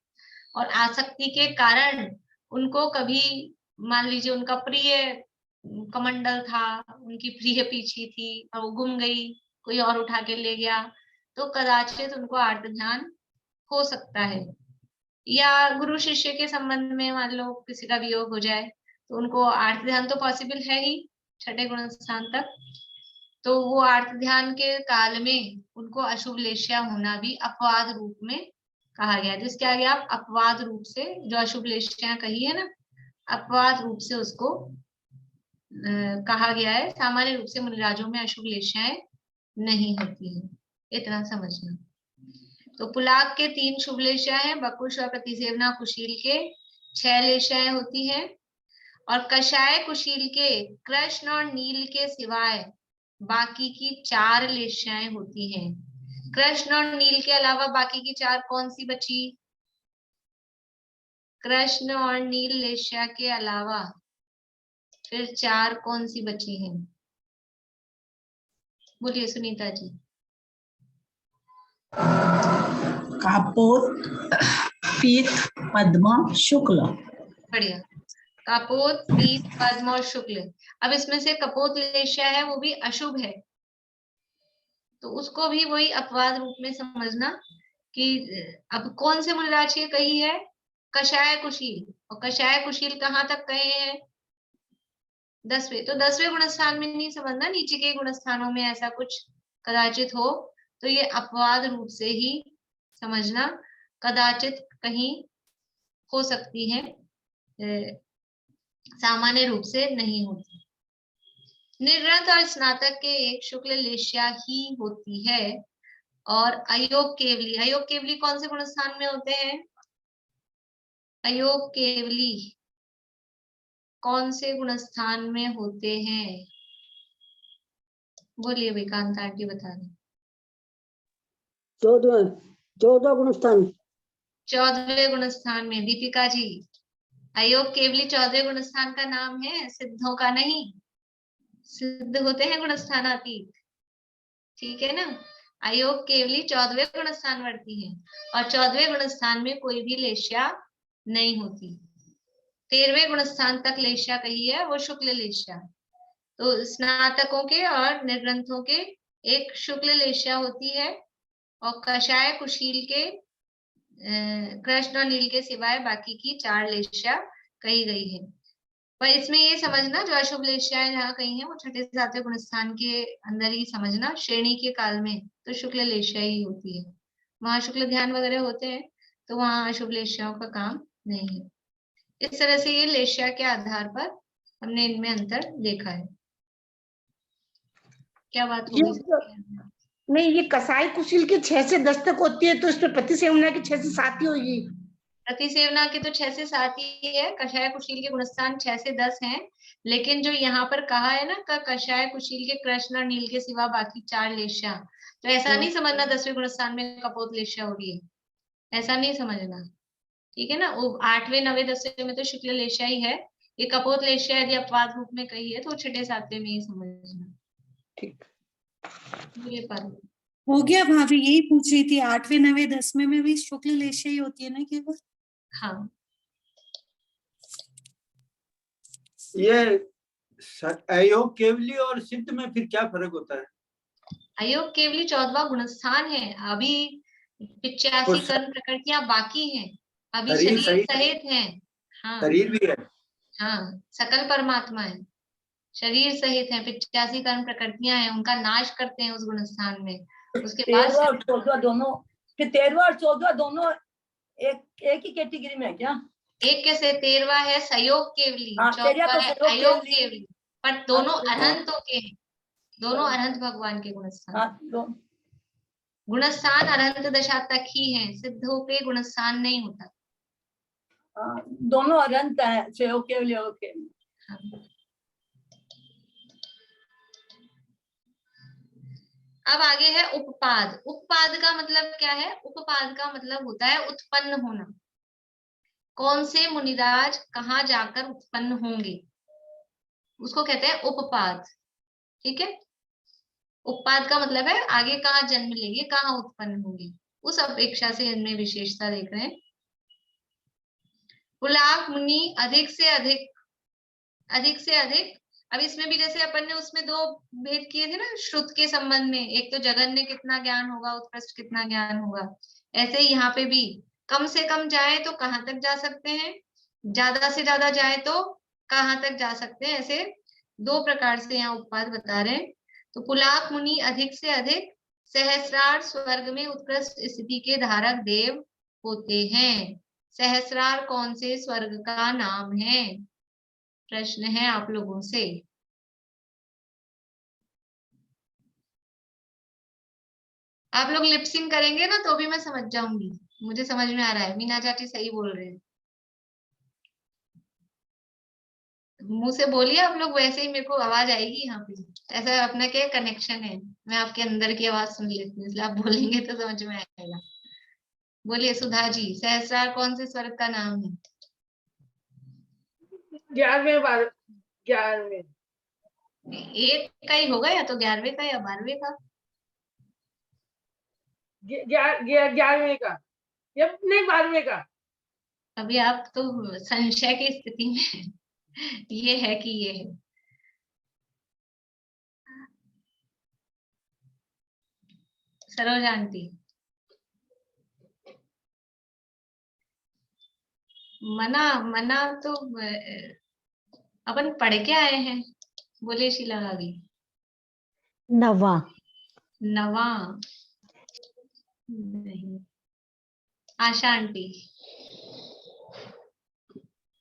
और आसक्ति के कारण उनको कभी मान लीजिए उनका प्रिय कमंडल था, उनकी प्रिय पीछी थी और वो गुम गई, कोई और उठा के ले गया, तो कदाचित उनको आर्त ध्यान हो सकता है। या गुरु शिष्य के संबंध में मान लो किसी का वियोग हो जाए तो उनको आर्त ध्यान तो पॉसिबल है ही छठे गुण स्थान तक, तो वो आर्त ध्यान के काल में उनको अशुभ लेश्या होना भी अपवाद रूप में कहा गया। जिसके आगे आप अपवाद रूप से जो अशुभ लेश्या कही है ना, अपवाद रूप से उसको कहा गया है। सामान्य रूप से मुनिराजों में अशुभ लेश्याएं नहीं होती है, इतना समझना। तो पुलाक के 3 शुभ लेश्या है, बकुश और प्रतिसेवना कुशील के 6 लेश्याएं होती हैं, और कषाय कुशील के कृष्ण और नील के सिवाय बाकी की 4 लेश्याएं होती हैं। कृष्ण और नील के अलावा बाकी की 4 कौन सी बची? कृष्ण और नील लेश्या के अलावा फिर 4 कौन सी बची हैं? बोलिए सुनीता जी। कापोत, पीत, पद्म, शुक्ल। बढ़िया, कापोत, पीत, पद्म और शुक्ल। अब इसमें से कपोत लेश्या है, वो भी अशुभ है, तो उसको भी वही अपवाद रूप में समझना कि अब कौन से मुनिराज की कही है? कषाय कुशील, और कषाय कुशील कहाँ तक कहे हैं? 10वें। तो 10वें गुणस्थान में नहीं समझना, नीचे के गुणस्थानों में ऐसा कुछ कदाचित हो, तो ये अपवाद रूप से ही समझना, कदाचित कहीं हो सकती है, सामान्य रूप से नहीं होती। निर्ग्रंथ और स्नातक के एक शुक्ल लेश्या ही होती है, और अयोग केवली, अयोग केवली कौन से गुणस्थान में होते हैं? अयोग केवली कौन से गुणस्थान में होते हैं? बोलिए भाई, कांता आंटी बता दें। 14 गुणस्थान। 14वें गुणस्थान में। दीपिका जी, अयोग केवली 14वें गुणस्थान का नाम है, सिद्धों का नहीं। सिद्ध होते हैं गुणस्थानातीत, ठीक है ना। अयोग केवली 14वें गुणस्थान वर्ती है, और 14वें गुणस्थान में कोई भी लेश्या नहीं होती। 13वें गुणस्थान तक लेश्या कही है, वो शुक्ल लेश्या। तो स्नातकों के और निर्ग्रंथों के एक शुक्ल लेश्या होती है, और कषाय कुशील के कृष्ण और नील के सिवाय बाकी की 4 लेश्या कही गई है। पर इसमें ये समझना, जो अशुभ लेश्याएं जहाँ कही है वो छठे सातवें गुणस्थान के अंदर ही समझना। श्रेणी के काल में तो शुक्ल लेश्या ही होती है, वहां शुक्ल ध्यान वगैरह होते हैं, तो वहां अशुभ लेश्याओं का काम नहीं है। इस तरह से ये लेश्या के आधार पर हमने इनमें अंतर देखा है। क्या बात होगी? नहीं, ये कसाई कुशील के 6 से 10 तक होती है, तो इस पे प्रतिसेवना की 6 से 7 ही होगी। प्रतिसेवना के तो 6 से 7 ही है, कषाय कुशील के गुणस्थान 6 से 10 हैं, लेकिन जो यहाँ पर कहा है ना कषाय कुशील के कृष्ण और नील के सिवा बाकी 4 लेश्या, तो ऐसा नहीं समझना 10वें गुणस्थान में कपोत लेश्या हो रही है, ऐसा नहीं समझना, ठीक है ना। वो 8वें 9वें 10वें में तो शुक्ल लेश्या ही है, ये कपोत लेश्या यदि अपवाद रूप में कही है तो 6ठे 7वें में ही समझना। ठीक, ये पर हो गया भाभी, यही पूछ रही थी 8वें 9वें 10वें में भी शुक्ल लेश्या ही होती है ना केवल? हाँ। ये अयोग केवली और सिद्ध में फिर क्या फर्क होता है? अयोग केवली 14वां गुणस्थान है, अभी 85 कर्म प्रकृतियां बाकी हैं, अभी शरीर सहित हैं। हाँ, शरीर भी है। हाँ, सकल परमात्मा है, शरीर सहित है, 85 कर्म प्रकृतियां हैं, उनका नाश करते हैं उस गुणस्थान में। उसके बाद 13वां और 14वां दोनों, फिर 13वां और 14वां दोनों एक ही कैटेगरी में है क्या? एक कैसे 13वां है सयोग केवली, हाँ, 14वां है अयोग केवली। केवली, पर दोनों अनंतों के हैं, दोनों अनंत भगवान के गुणस्थान। गुणस्थान अनंत दशा तक ही है, सिद्धों पे गुणस्थान नहीं होता। दोनों अनंत है, सयोग केवली योग केवली। अब आगे है उपपाद। उपपाद का मतलब क्या है? उपपाद का मतलब होता है उत्पन्न होना, कौन से मुनिराज कहाँ जाकर उत्पन्न होंगे, उसको कहते हैं उपपाद, ठीक है। उपपाद का मतलब है आगे कहाँ जन्म लेंगे, कहाँ उत्पन्न होंगे, उस अपेक्षा से इनमें विशेषता देख रहे हैं। पुलाक मुनि अधिक से अधिक। अब इसमें भी जैसे अपन ने उसमें 2 भेद किए थे ना श्रुत के संबंध में, एक तो जगन्य कितना ज्ञान होगा, उत्कृष्ट कितना ज्ञान होगा, ऐसे ही यहाँ पे भी कम से कम जाए तो कहाँ तक जा सकते हैं, ज्यादा से ज्यादा जाए तो कहाँ तक जा सकते हैं, ऐसे 2 प्रकार से यहाँ उपपाद बता रहे हैं। तो पुलाक मुनि अधिक से अधिक सहस्रार स्वर्ग में उत्कृष्ट स्थिति के धारक देव होते हैं। सहस्रार कौन से स्वर्ग का नाम है, प्रश्न है आप लोगों से। आप लोग लिपसिंग करेंगे ना तो भी मैं समझ जाऊंगी, मुझे समझ में आ रहा है, मीना चाची सही बोल रहे हैं, मुंह से बोलिए आप लोग, वैसे ही मेरे को आवाज आएगी यहाँ पे, ऐसा अपना क्या कनेक्शन है, मैं आपके अंदर की आवाज सुन लेती हूँ, इसलिए आप बोलेंगे तो समझ में आएगा। बोलिए सुधा जी, सहस्रार कौन से स्वर्ग का नाम है? 11वें 11वें एक का ही होगा, या तो 11वें का या 12वें का। 11वें का या नहीं 12वें का। अभी आप तो संशय की स्थिति में ये है कि ये है। सरोज आंटी, मना तो अपन पढ़ के आए हैं, बोले शीला भाभी। 9वां नहीं, आशा आंटी।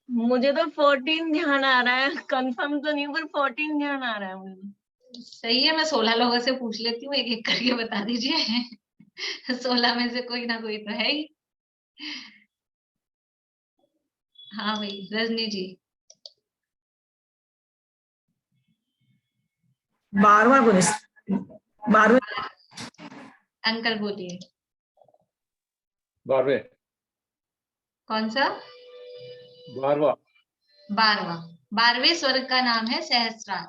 मुझे तो 14 ध्यान आ रहा है, कंफर्म तो नहीं पर 14 ध्यान आ रहा है मुझे। सही है, मैं 16 लोगों से पूछ लेती हूँ, एक एक करके बता दीजिए 16 में से कोई ना कोई तो है ही। हाँ भाई रजनी जी। 12वां गुणस्थान, 12वें। अंकल बोलिए। 12वें। कौन सा? 12वें स्वर्ग का नाम है सहस्रार,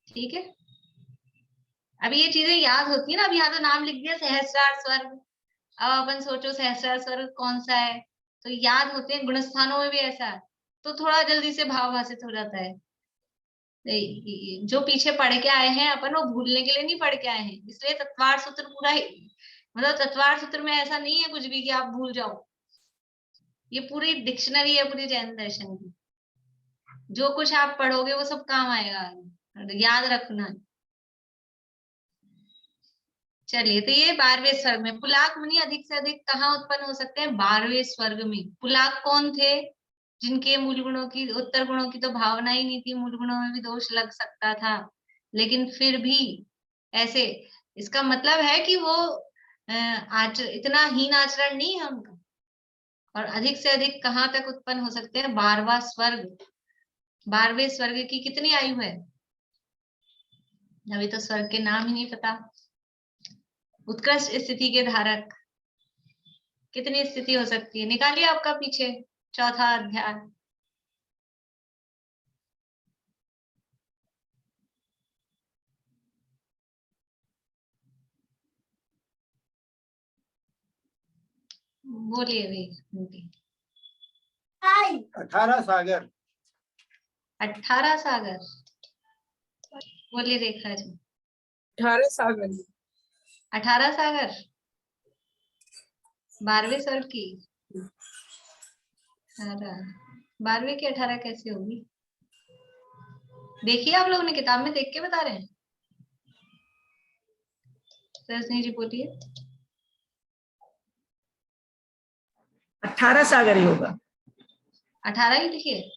ठीक है। अभी ये चीजें याद होती है ना, अभी यहाँ तो नाम लिख दिया सहस्रार स्वर्ग, अब अपन सोचो सहस्रार स्वर्ग कौन सा है, तो याद होते हैं, गुणस्थानों में भी ऐसा है, तो थोड़ा जल्दी से भाव भाषित हो जाता है। जो पीछे पढ़ के आए हैं अपन, वो भूलने के लिए नहीं पढ़ के आए हैं, इसलिए तत्वार सूत्र पूरा ही, मतलब तत्वार सूत्र में ऐसा नहीं है कुछ भी कि आप भूल जाओ, ये पूरी डिक्शनरी है पूरी जैन दर्शन की, जो कुछ आप पढ़ोगे वो सब काम आएगा, याद रखना। चलिए, तो ये 12वें स्वर्ग में पुलाक मुनि अधिक से अधिक कहाँ उत्पन्न हो सकते हैं? 12वें स्वर्ग में। पुलाक कौन थे? जिनके मूल गुणों की, उत्तर गुणों की तो भावना ही नहीं थी, मूल गुणों में भी दोष लग सकता था, लेकिन फिर भी ऐसे, इसका मतलब है कि वो इतना हीन आचरण नहीं है उनका, और अधिक से अधिक कहाँ तक उत्पन्न हो सकते हैं? 12वां स्वर्ग। 12वें स्वर्ग की कितनी आयु है? अभी तो स्वर्ग के नाम ही नहीं पता। उत्कृष्ट स्थिति के धारक कितनी स्थिति हो सकती है? निकालिए आपका पीछे चौथा अध्याय। बोलिए भी। 18 सागर। 18 सागर। बोलिए रेखा जी। 18 सागर। 18 सागर 12वें स्वर्ग की। 12वें की 18 कैसे होगी? देखिए आप लोगों ने किताब में देख के बता रहे हैं। रजनी जी बोलिए। 18 सागर ही होगा। 18 ही लिखिए।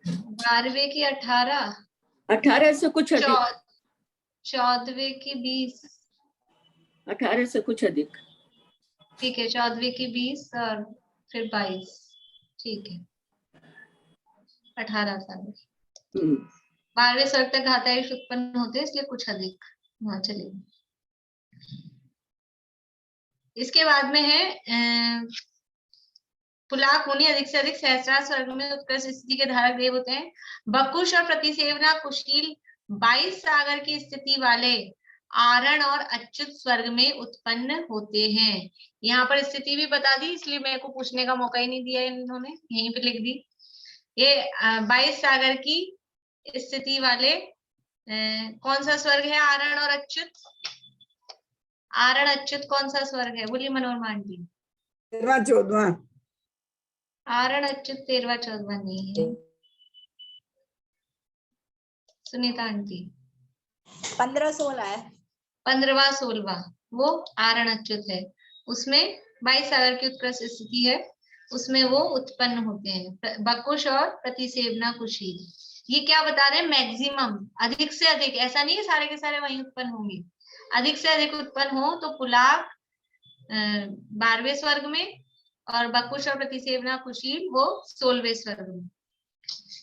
12वें की 18। 18 से कुछ अधिक। 14वें की 20। 18 से कुछ अधिक। ठीक है, 14वें की 20 और फिर 22। ठीक है, 18 सागर। 12वें स्वर्ग तक घातायुष उत्पन्न होते हैं, इसलिए कुछ अधिक। हाँ चलिए। इसके बाद में है पुलाक मुनि अधिक से अधिक सहस्रार स्वर्ग में उत्कृष्ट स्थिति के धारक देव होते हैं। बकुश और प्रतिसेवना कुशील 22 सागर की स्थिति वाले आरण और अच्युत स्वर्ग में उत्पन्न होते हैं। यहाँ पर स्थिति भी बता दी, इसलिए मेरे को पूछने का मौका ही नहीं दिया इन्होंने, यहीं पे लिख दी। ये 22 सागर की स्थिति वाले कौन सा स्वर्ग है? आरण और अच्युत। आरण अच्युत कौन सा स्वर्ग है? बोलिए मनोरमा आंटी। 13वां 14वां। आरण अच्युत 13वां 14वां नहीं है। सुनीता आंटी। 15 16 है। 15वां 16वां वो आरण अच्युत है। उसमें 22 सागर की उत्कृष्ट स्थिति है, उसमें वो उत्पन्न होते हैं। बकुश और प्रतिसेवना कुशील। ये क्या बता रहे हैं? मैक्सिमम, अधिक से अधिक। ऐसा नहीं है सारे के सारे वहीं उत्पन्न होंगे। अधिक से अधिक उत्पन्न हो तो पुलाक 12वें स्वर्ग में और बकुश और प्रतिसेवना कुशील वो 16वें स्वर्ग में।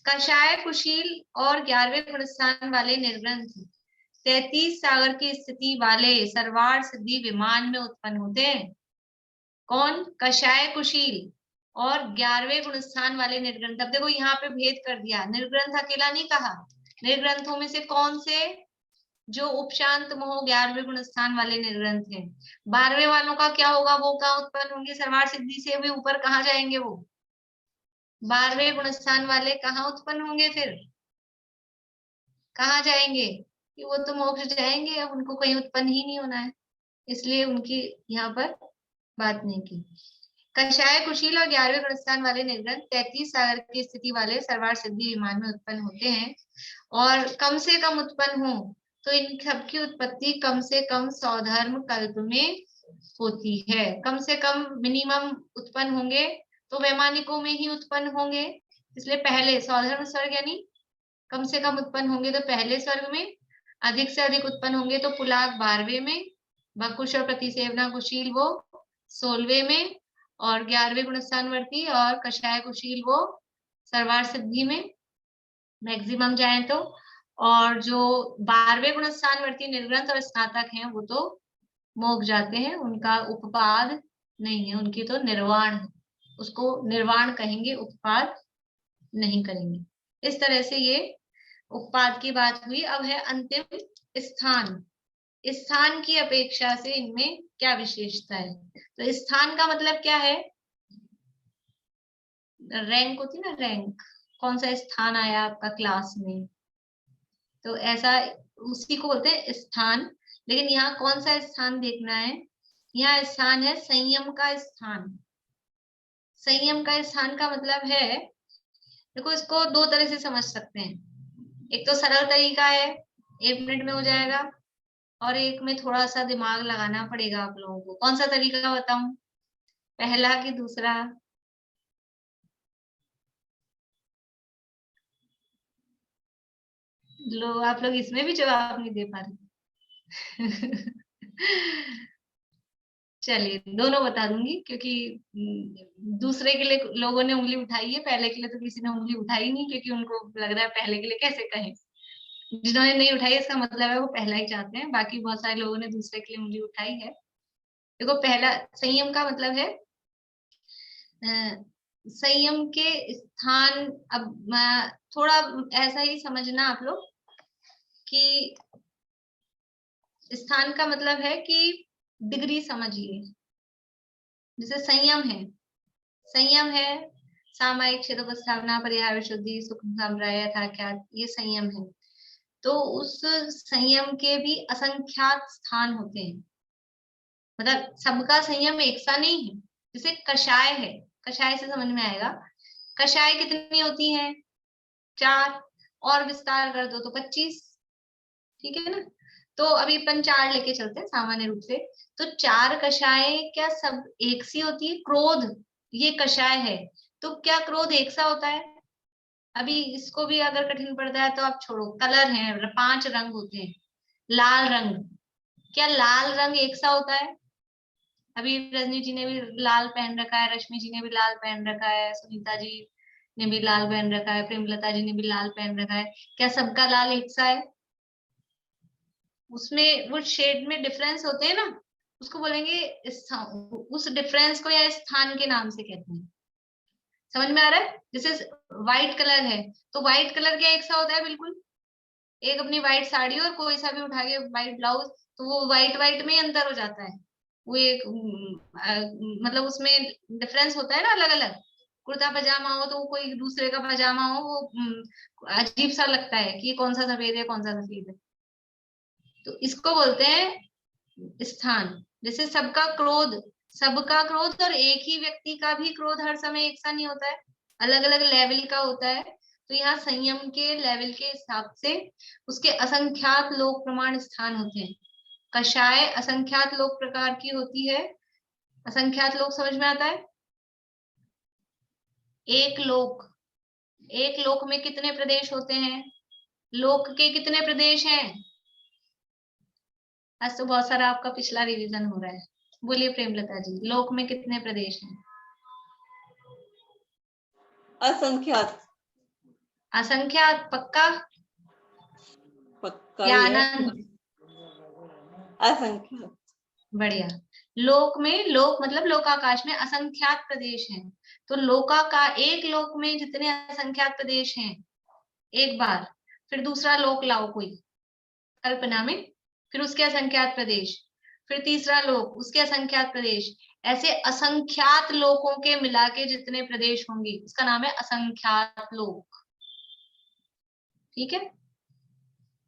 कषाय कुशील और 11वें गुणस्थान वाले निर्ग्रंथ 33 सागर की स्थिति वाले सर्वार्थ सिद्धि विमान में उत्पन्न होते हैं। कौन? कषाय कुशील और 11वें गुणस्थान वाले निर्ग्रंथ। अब देखो यहाँ पे भेद कर दिया, निर्ग्रंथ अकेला नहीं कहा। निर्ग्रंथों में से कौन से? जो उपशांत मोह 11वें गुणस्थान वाले निर्ग्रंथ हैं। 12वें वालों का क्या होगा? वो कहाँ उत्पन्न होंगे? सर्वार्थ सिद्धि से भी ऊपर कहाँ जाएंगे वो? 12वें गुणस्थान वाले कहाँ उत्पन्न होंगे? फिर कहाँ जाएंगे? कि वो तो मोक्ष जाएंगे, अब उनको कहीं उत्पन्न ही नहीं होना है, इसलिए उनकी यहाँ पर बात नहीं की। कषाय कुशील और 11वें गुणस्थान वाले निर्ग्रंथ 33 सागर की स्थिति वाले सर्वार्थ सिद्धि विमान में उत्पन्न होते हैं और कम से कम उत्पन्न हो तो इन सबकी उत्पत्ति कम से कम सौधर्म कल्प में होती है। कम से कम मिनिमम उत्पन्न होंगे तो वैमानिकों में ही उत्पन्न होंगे, इसलिए पहले सौधर्म स्वर्ग यानी कम से कम उत्पन्न होंगे तो पहले स्वर्ग में, अधिक से अधिक उत्पन्न होंगे तो पुलाक 12वें में, बकुश और प्रतिसेवना कुशील वो 16वें में और 11वें गुणस्थानवर्ती और कषाय कुशील वो सर्वार्थ सिद्धि में मैक्सिमम जाए तो। और जो 12वें गुणस्थानवर्ती निर्ग्रंथ और स्नातक हैं वो तो मोक्ष जाते हैं, उनका उपपाद नहीं है, उनकी तो निर्वाण है, उसको निर्वाण कहेंगे, उपपाद नहीं करेंगे। इस तरह से ये उपपाद की बात हुई। अब है अंतिम स्थान। स्थान की अपेक्षा से इनमें क्या विशेषता है? तो स्थान का मतलब क्या है? रैंक होती ना, रैंक, कौन सा स्थान आया आपका क्लास में, तो ऐसा उसी को बोलते हैं स्थान। लेकिन यहाँ कौन सा स्थान देखना है? यहाँ स्थान है संयम का स्थान। संयम का स्थान का मतलब है, देखो इसको दो तरह से समझ सकते हैं। एक तो सरल तरीका है, 1 मिनट में हो जाएगा, और एक में थोड़ा सा दिमाग लगाना पड़ेगा आप लोगों को। कौन सा तरीका बताऊं, पहला कि दूसरा? लो आप लोग इसमें भी जवाब नहीं दे पा रहे। चलिए दोनों बता दूंगी, क्योंकि दूसरे के लिए लोगों ने उंगली उठाई है, पहले के लिए तो किसी ने उंगली उठाई नहीं, क्योंकि उनको लग रहा है पहले के लिए कैसे कहें। जिन्होंने नहीं उठाई इसका मतलब है वो पहला ही चाहते हैं, बाकी बहुत सारे लोगों ने दूसरे के लिए उंगली उठाई है। देखो पहला संयम का मतलब है संयम के स्थान। अब थोड़ा ऐसा ही समझना आप लोग कि स्थान का मतलब है कि डिग्री समझिए। जैसे संयम है सामायिक क्षेत्रोपस्थापना, परिहार विशुद्धि, सुख साम्राज्य यथाख्यात, ये संयम है। तो उस संयम के भी असंख्यात स्थान होते हैं, मतलब सबका संयम एक सा नहीं है। जैसे कषाय है, कषाय से समझ में आएगा, कषाय कितनी होती हैं? 4, और विस्तार कर दो तो 25, ठीक है ना। तो अभी अपन 4 लेके चलते हैं सामान्य रूप से। तो 4 कषाय क्या सब एक सी होती है? क्रोध ये कषाय है, तो क्या क्रोध एक सा होता है? अभी इसको भी अगर कठिन पड़ता है तो आप छोड़ो। कलर है, 5 रंग होते हैं। लाल रंग, क्या लाल रंग एक सा होता है? अभी रजनी जी ने भी लाल पहन रखा है, रश्मि जी ने भी लाल पहन रखा है, सुनीता जी ने भी लाल पहन रखा है, प्रेमलता जी ने भी लाल पहन रखा है। क्या सबका लाल एक सा है? उसमें वो शेड में डिफरेंस होते हैं ना, उसको बोलेंगे उस डिफरेंस को या स्थान के नाम से कहते हैं। समझ में आ रहा है? जैसे व्हाइट कलर है, तो व्हाइट कलर क्या एक सा होता है? बिल्कुल। एक अपनी व्हाइट साड़ी और कोई सा भी उठा के व्हाइट ब्लाउज, तो वो व्हाइट व्हाइट में ही अंतर हो जाता है। वो एक मतलब उसमें डिफरेंस होता है ना अलग अलग। कुर्ता पजामा हो तो कोई दूसरे का पजामा हो, वो अजीब सा लगता है कि कौन सा सफेद है कौन सा सफेद है। तो इसको बोलते हैं स्थान। जैसे सबका क्रोध और एक ही व्यक्ति का भी क्रोध हर समय एक सा नहीं होता है, अलग अलग लेवल का होता है। तो यहाँ संयम के लेवल के हिसाब से उसके असंख्यात लोक प्रमाण स्थान होते हैं। कषाय असंख्यात लोक प्रकार की होती है। असंख्यात लोक समझ में आता है? एक लोक में कितने प्रदेश होते हैं? लोक के कितने प्रदेश हैं? आज तो बहुत सारा आपका पिछला रिवीजन हो रहा है। बोलिए प्रेमलता जी, लोक में कितने प्रदेश हैं? असंख्यात। असंख्यात पक्का? पक्का या ही है। आनंद? असंख्यात। बढ़िया। लोक में, लोक मतलब लोकाकाश में असंख्यात प्रदेश हैं। तो एक लोक में जितने असंख्यात प्रदेश हैं, एक बार फिर दूसरा लोक लाओ कोई कल्पना में, फिर उसके असंख्यात प्रदेश, फिर तीसरा लोक उसके असंख्यात प्रदेश, ऐसे असंख्यात लोकों के मिला के जितने प्रदेश होंगे उसका नाम है असंख्यात लोक। ठीक है,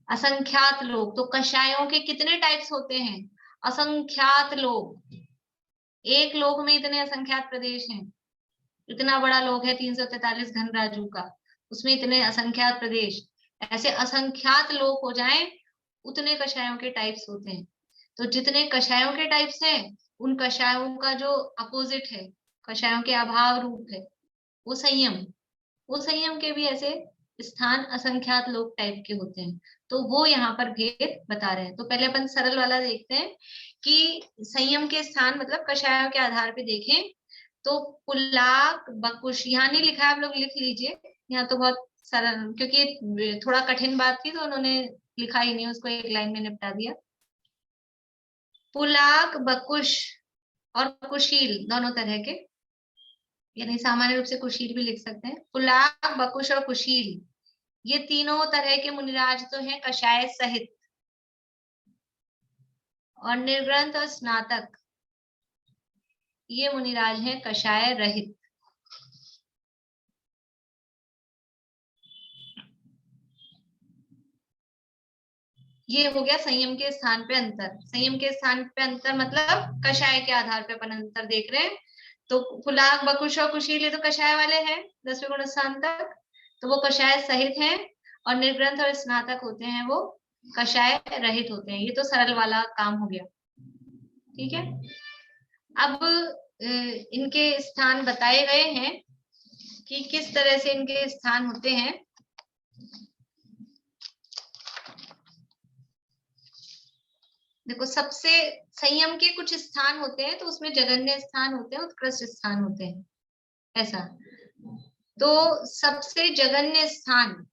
असंख्यात लोक। तो कषायों के कितने टाइप्स होते हैं? असंख्यात लोक। एक लोक में इतने असंख्यात प्रदेश हैं। इतना बड़ा लोक है 343 घन राजू का, उसमें इतने असंख्यात प्रदेश। ऐसे असंख्यात लोक हो जाएं उतने कषायों के टाइप्स होते हैं। तो जितने कषायों के टाइप्स हैं उन कषायों का जो अपोजिट है, कषायों के अभाव रूप है, वो संयम। वो संयम के भी ऐसे स्थान असंख्यात लोक टाइप के होते हैं। तो वो यहाँ पर भेद बता रहे हैं। तो पहले अपन सरल वाला देखते हैं कि संयम के स्थान मतलब कषायों के आधार पे देखें तो पुलाक बकुश, यहाँ नहीं लिखा है, आप लोग लिख लीजिए। यहाँ तो बहुत सरल, क्योंकि थोड़ा कठिन बात थी तो उन्होंने लिखा ही नहीं, उसको एक लाइन में निपटा दिया। पुलाक बकुश और कुशील दोनों तरह के, यानी सामान्य रूप से कुशील भी लिख सकते हैं। पुलाक बकुश और कुशील ये तीनों तरह के मुनिराज तो हैं कषाय सहित, और निर्ग्रंथ और स्नातक ये मुनिराज हैं कषाय रहित। ये हो गया संयम के स्थान पे अंतर। संयम के स्थान पे अंतर मतलब कषाय के आधार पे अपन अंतर देख रहे हैं। तो पुलाक बकुश और कुशील ये तो कषाय वाले हैं 10वें गुण स्थान तक, तो वो कषाय सहित हैं, और निर्ग्रंथ और स्नातक होते हैं वो कषाय रहित होते हैं। ये तो सरल वाला काम हो गया। ठीक है, अब इनके स्थान बताए गए हैं कि किस तरह से इनके स्थान होते हैं। देखो सबसे संयम के कुछ स्थान होते हैं, तो उसमें जघन्य स्थान होते हैं, उत्कृष्ट स्थान होते हैं, ऐसा। तो सबसे जघन्य स्थान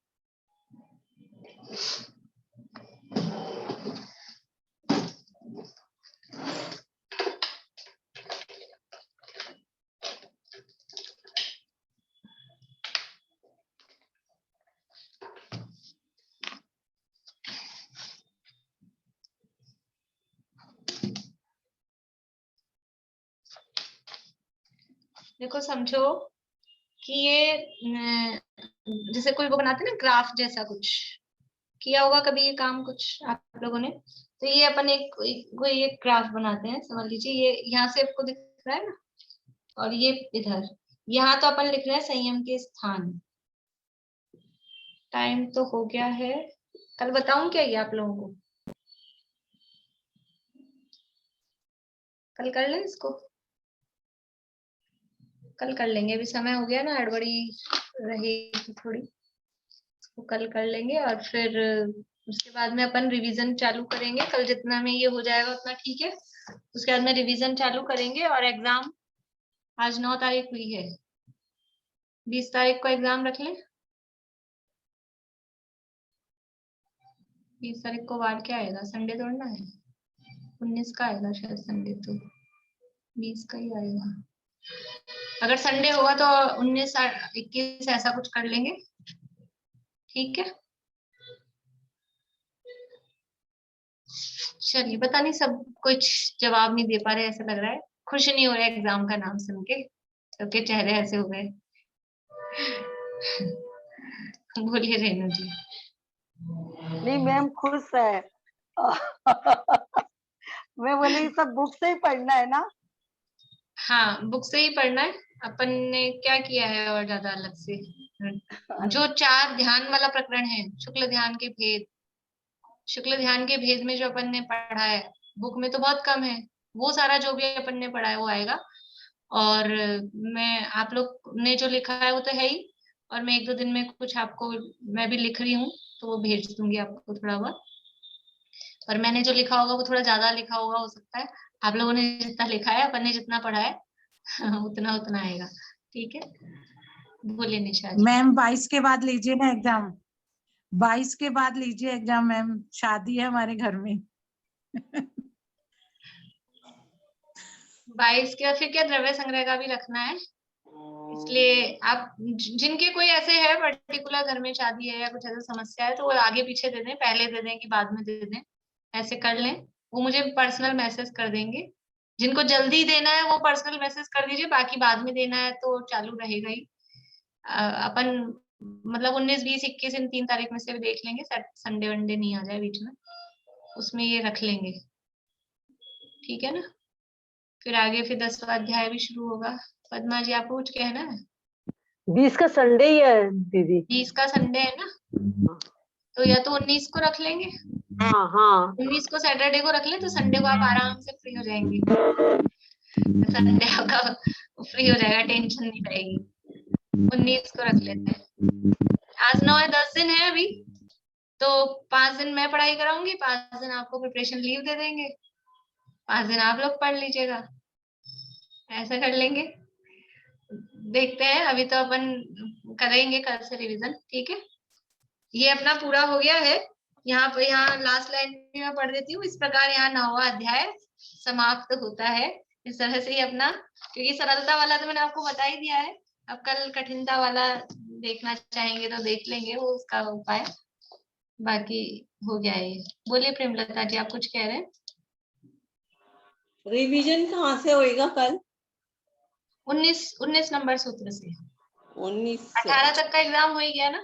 देखो समझो कि ये जैसे कोई वो बनाते हैं ना ग्राफ जैसा, कुछ किया होगा कभी ये काम कुछ आप लोगों ने। तो ये अपन कोई एक ग्राफ बनाते हैं, समझ लीजिए ये यहाँ से आपको दिख रहा है ना, और ये इधर, यहाँ तो अपन लिख रहे हैं संयम के स्थान। टाइम तो हो गया है, कल बताऊं क्या ये आप लोगों को? कल कर लें इसको, कल कर लेंगे, अभी समय हो गया ना, हड़बड़ी रहेगी थोड़ी, इसको कल कर लेंगे। और फिर उसके बाद में अपन रिवीजन चालू करेंगे। कल जितना में ये हो जाएगा उतना ठीक है, उसके बाद में रिवीजन चालू करेंगे। और एग्जाम आज 9 तारीख हुई है, 20 तारीख को एग्जाम रख लें। 20 तारीख को वार क्या आएगा, संडे तोड़ना है, 19 का आएगा शायद संडे, तो 20 का ही आएगा। अगर संडे होगा तो 19 21 ऐसा कुछ कर लेंगे, ठीक है। चलिए, पता नहीं सब कुछ जवाब नहीं दे पा रहे, ऐसा लग रहा है, खुश नहीं हो रहे एग्जाम का नाम सुन के, सबके चेहरे ऐसे हो गए। बोलिए रेणु जी। नहीं मैम खुश है। मैं बोली सब बुक से ही पढ़ना है ना? हाँ, बुक से ही पढ़ना है। अपन ने क्या किया है और ज्यादा अलग से, जो 4 ध्यान वाला प्रकरण है, शुक्ल ध्यान के भेद, शुक्ल ध्यान के भेद में जो अपन ने पढ़ा है, बुक में तो बहुत कम है, वो सारा जो भी अपन ने पढ़ा है वो आएगा। और मैं आप लोग ने जो लिखा है वो तो है ही, और मैं 1-2 दिन में कुछ आपको, मैं भी लिख रही हूँ तो वो भेज दूंगी आपको थोड़ा बहुत। और मैंने जो लिखा होगा वो थोड़ा ज्यादा लिखा होगा, हो सकता है। आप लोगों ने जितना लिखा है, अपन ने जितना पढ़ा है उतना उतना आएगा, ठीक है। बोलिए निशा जी। मैम 22 के बाद लीजिए ना एग्जाम, 22 के बाद लीजिए एग्जाम मैम, शादी है हमारे घर में। 22 के, फिर क्या द्रव्य संग्रह का भी रखना है, इसलिए आप जिनके कोई ऐसे है पर्टिकुलर घर में शादी है या कुछ ऐसा समस्या है, तो वो आगे पीछे दे दें, पहले दे दें कि बाद में दे दें, ऐसे कर लें। वो मुझे पर्सनल मैसेज कर देंगे। जिनको जल्दी देना है वो पर्सनल मैसेज कर दीजिए, बाकी बाद में देना है तो चालू रहेगा ही। अपन मतलब 19, 20, 21 इन 3 तारीख में से भी देख लेंगे, संडे वनडे नहीं आ जाए बीच में, उसमें ये रख लेंगे, ठीक है ना। फिर आगे फिर 10वां अध्याय भी शुरू होगा। पद्मा जी आपको कुछ कहना है? 20 का संडे ही है दीदी। 20 का संडे है ना, तो या तो 19 को रख लेंगे। हाँ हाँ 19 को सैटरडे को रख लें, तो संडे को आप आराम से फ्री हो जाएंगे। संडे आपका फ्री हो जाएगा, टेंशन नहीं रहेगी। 19 को रख लेते हैं। आज 9 है, 10 दिन है अभी, तो 5 दिन मैं पढ़ाई कराऊंगी, 5 दिन आपको प्रिपरेशन लीव दे देंगे, 5 दिन आप लोग पढ़ लीजिएगा, ऐसा कर लेंगे। देखते हैं, अभी तो अपन करेंगे कल से रिवीजन, ठीक है। ये अपना पूरा हो गया है। यहाँ पे, यहाँ लास्ट लाइन भी मैं पढ़ देती हूँ। इस प्रकार यहाँ 9वां अध्याय समाप्त होता है। इस तरह से ही अपना, क्योंकि सरलता वाला तो मैंने आपको बता ही दिया है, अब कल कठिनता वाला देखना चाहेंगे तो देख लेंगे वो उसका उपाय। बाकी हो गया ये। बोलिए प्रेमलता जी, आप कुछ कह रहे हैं? रिवीजन कहाँ से होएगा कल? 19 नंबर सूत्र से। 19 18 तक का एग्जाम हो ही गया ना,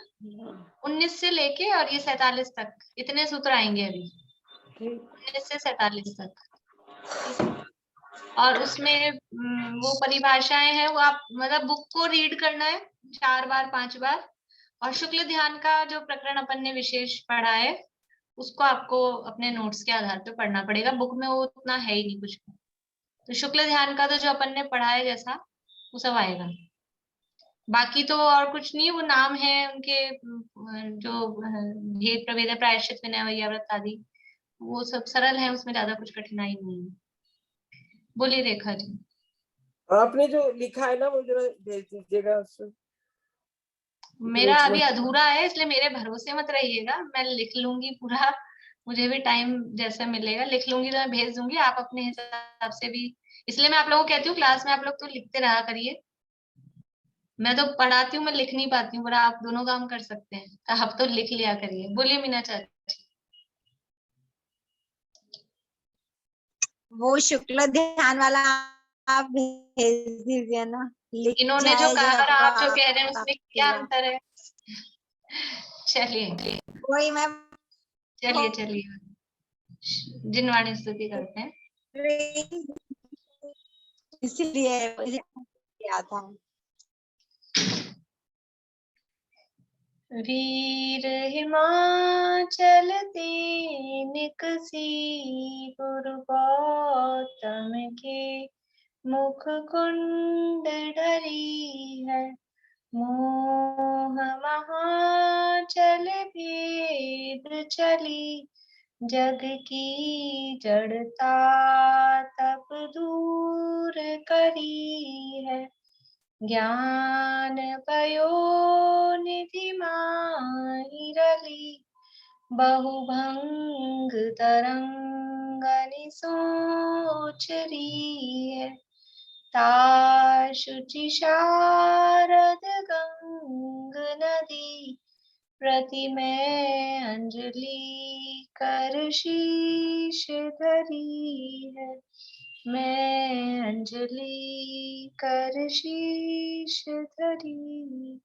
19 से लेके और ये 47 तक, इतने सूत्र आएंगे अभी, 19 से 47 तक। और उसमें वो परिभाषाएं हैं, वो आप मतलब बुक को रीड करना है 4 बार 5 बार। और शुक्ल ध्यान का जो प्रकरण अपन ने विशेष पढ़ा है, उसको आपको अपने नोट्स के आधार पर पढ़ना पड़ेगा, बुक में वो उतना है ही नहीं कुछ। तो शुक्ल ध्यान का तो जो अपन ने पढ़ा है जैसा, वो सब आएगा। बाकी तो और कुछ नहीं, वो नाम है उनके जो भेद प्रभेद प्रायश्चित विनय वैयाव्रत आदि, वो सब सरल है, उसमें ज्यादा कुछ कठिनाई नहीं है। बोलिए रेखा जी। आपने जो लिखा है ना वो जरा भेज दीजिएगा उसमें। मेरा अभी अधूरा है, इसलिए मेरे भरोसे मत रहिएगा, मैं लिख लूंगी पूरा। मुझे भी टाइम जैसे मिलेगा लिख लूंगी तो मैं भेज दूंगी, आप अपने हिसाब से भी। इसलिए मैं आप लोगों को कहती हूँ क्लास में आप लोग तो लिखते रहा करिए। मैं तो पढ़ाती हूँ, मैं लिख नहीं पाती हूँ, पर आप दोनों काम कर सकते हैं, आप तो लिख लिया करिए। बोलिए मीना चाची। वो शुक्ल ध्यान वाला आप भेज दीजिए ना। लिख इन्होंने जो जाए कहा और जब आप जो कह रहे हैं उसमें क्या आपके अंतर है? चलिए वही मैं चलिए चलिए जिनवाणी स्तुति करते हैं। इसलिए किया था। वीर हिमाचल निकसी गुरु गौतम के मुख कुंड ढरी है, मोह महाचल भेद चली, जग की जड़ता तप दूर करी है, ज्ञान पयोनिधि माहि रली, बहुभंग तरंगनि सोच रही है, ताशुचि शारद गंग नदी, प्रतिमय अंजलि कर शीश धरी है, मैं अंजलि कर शीश धरी।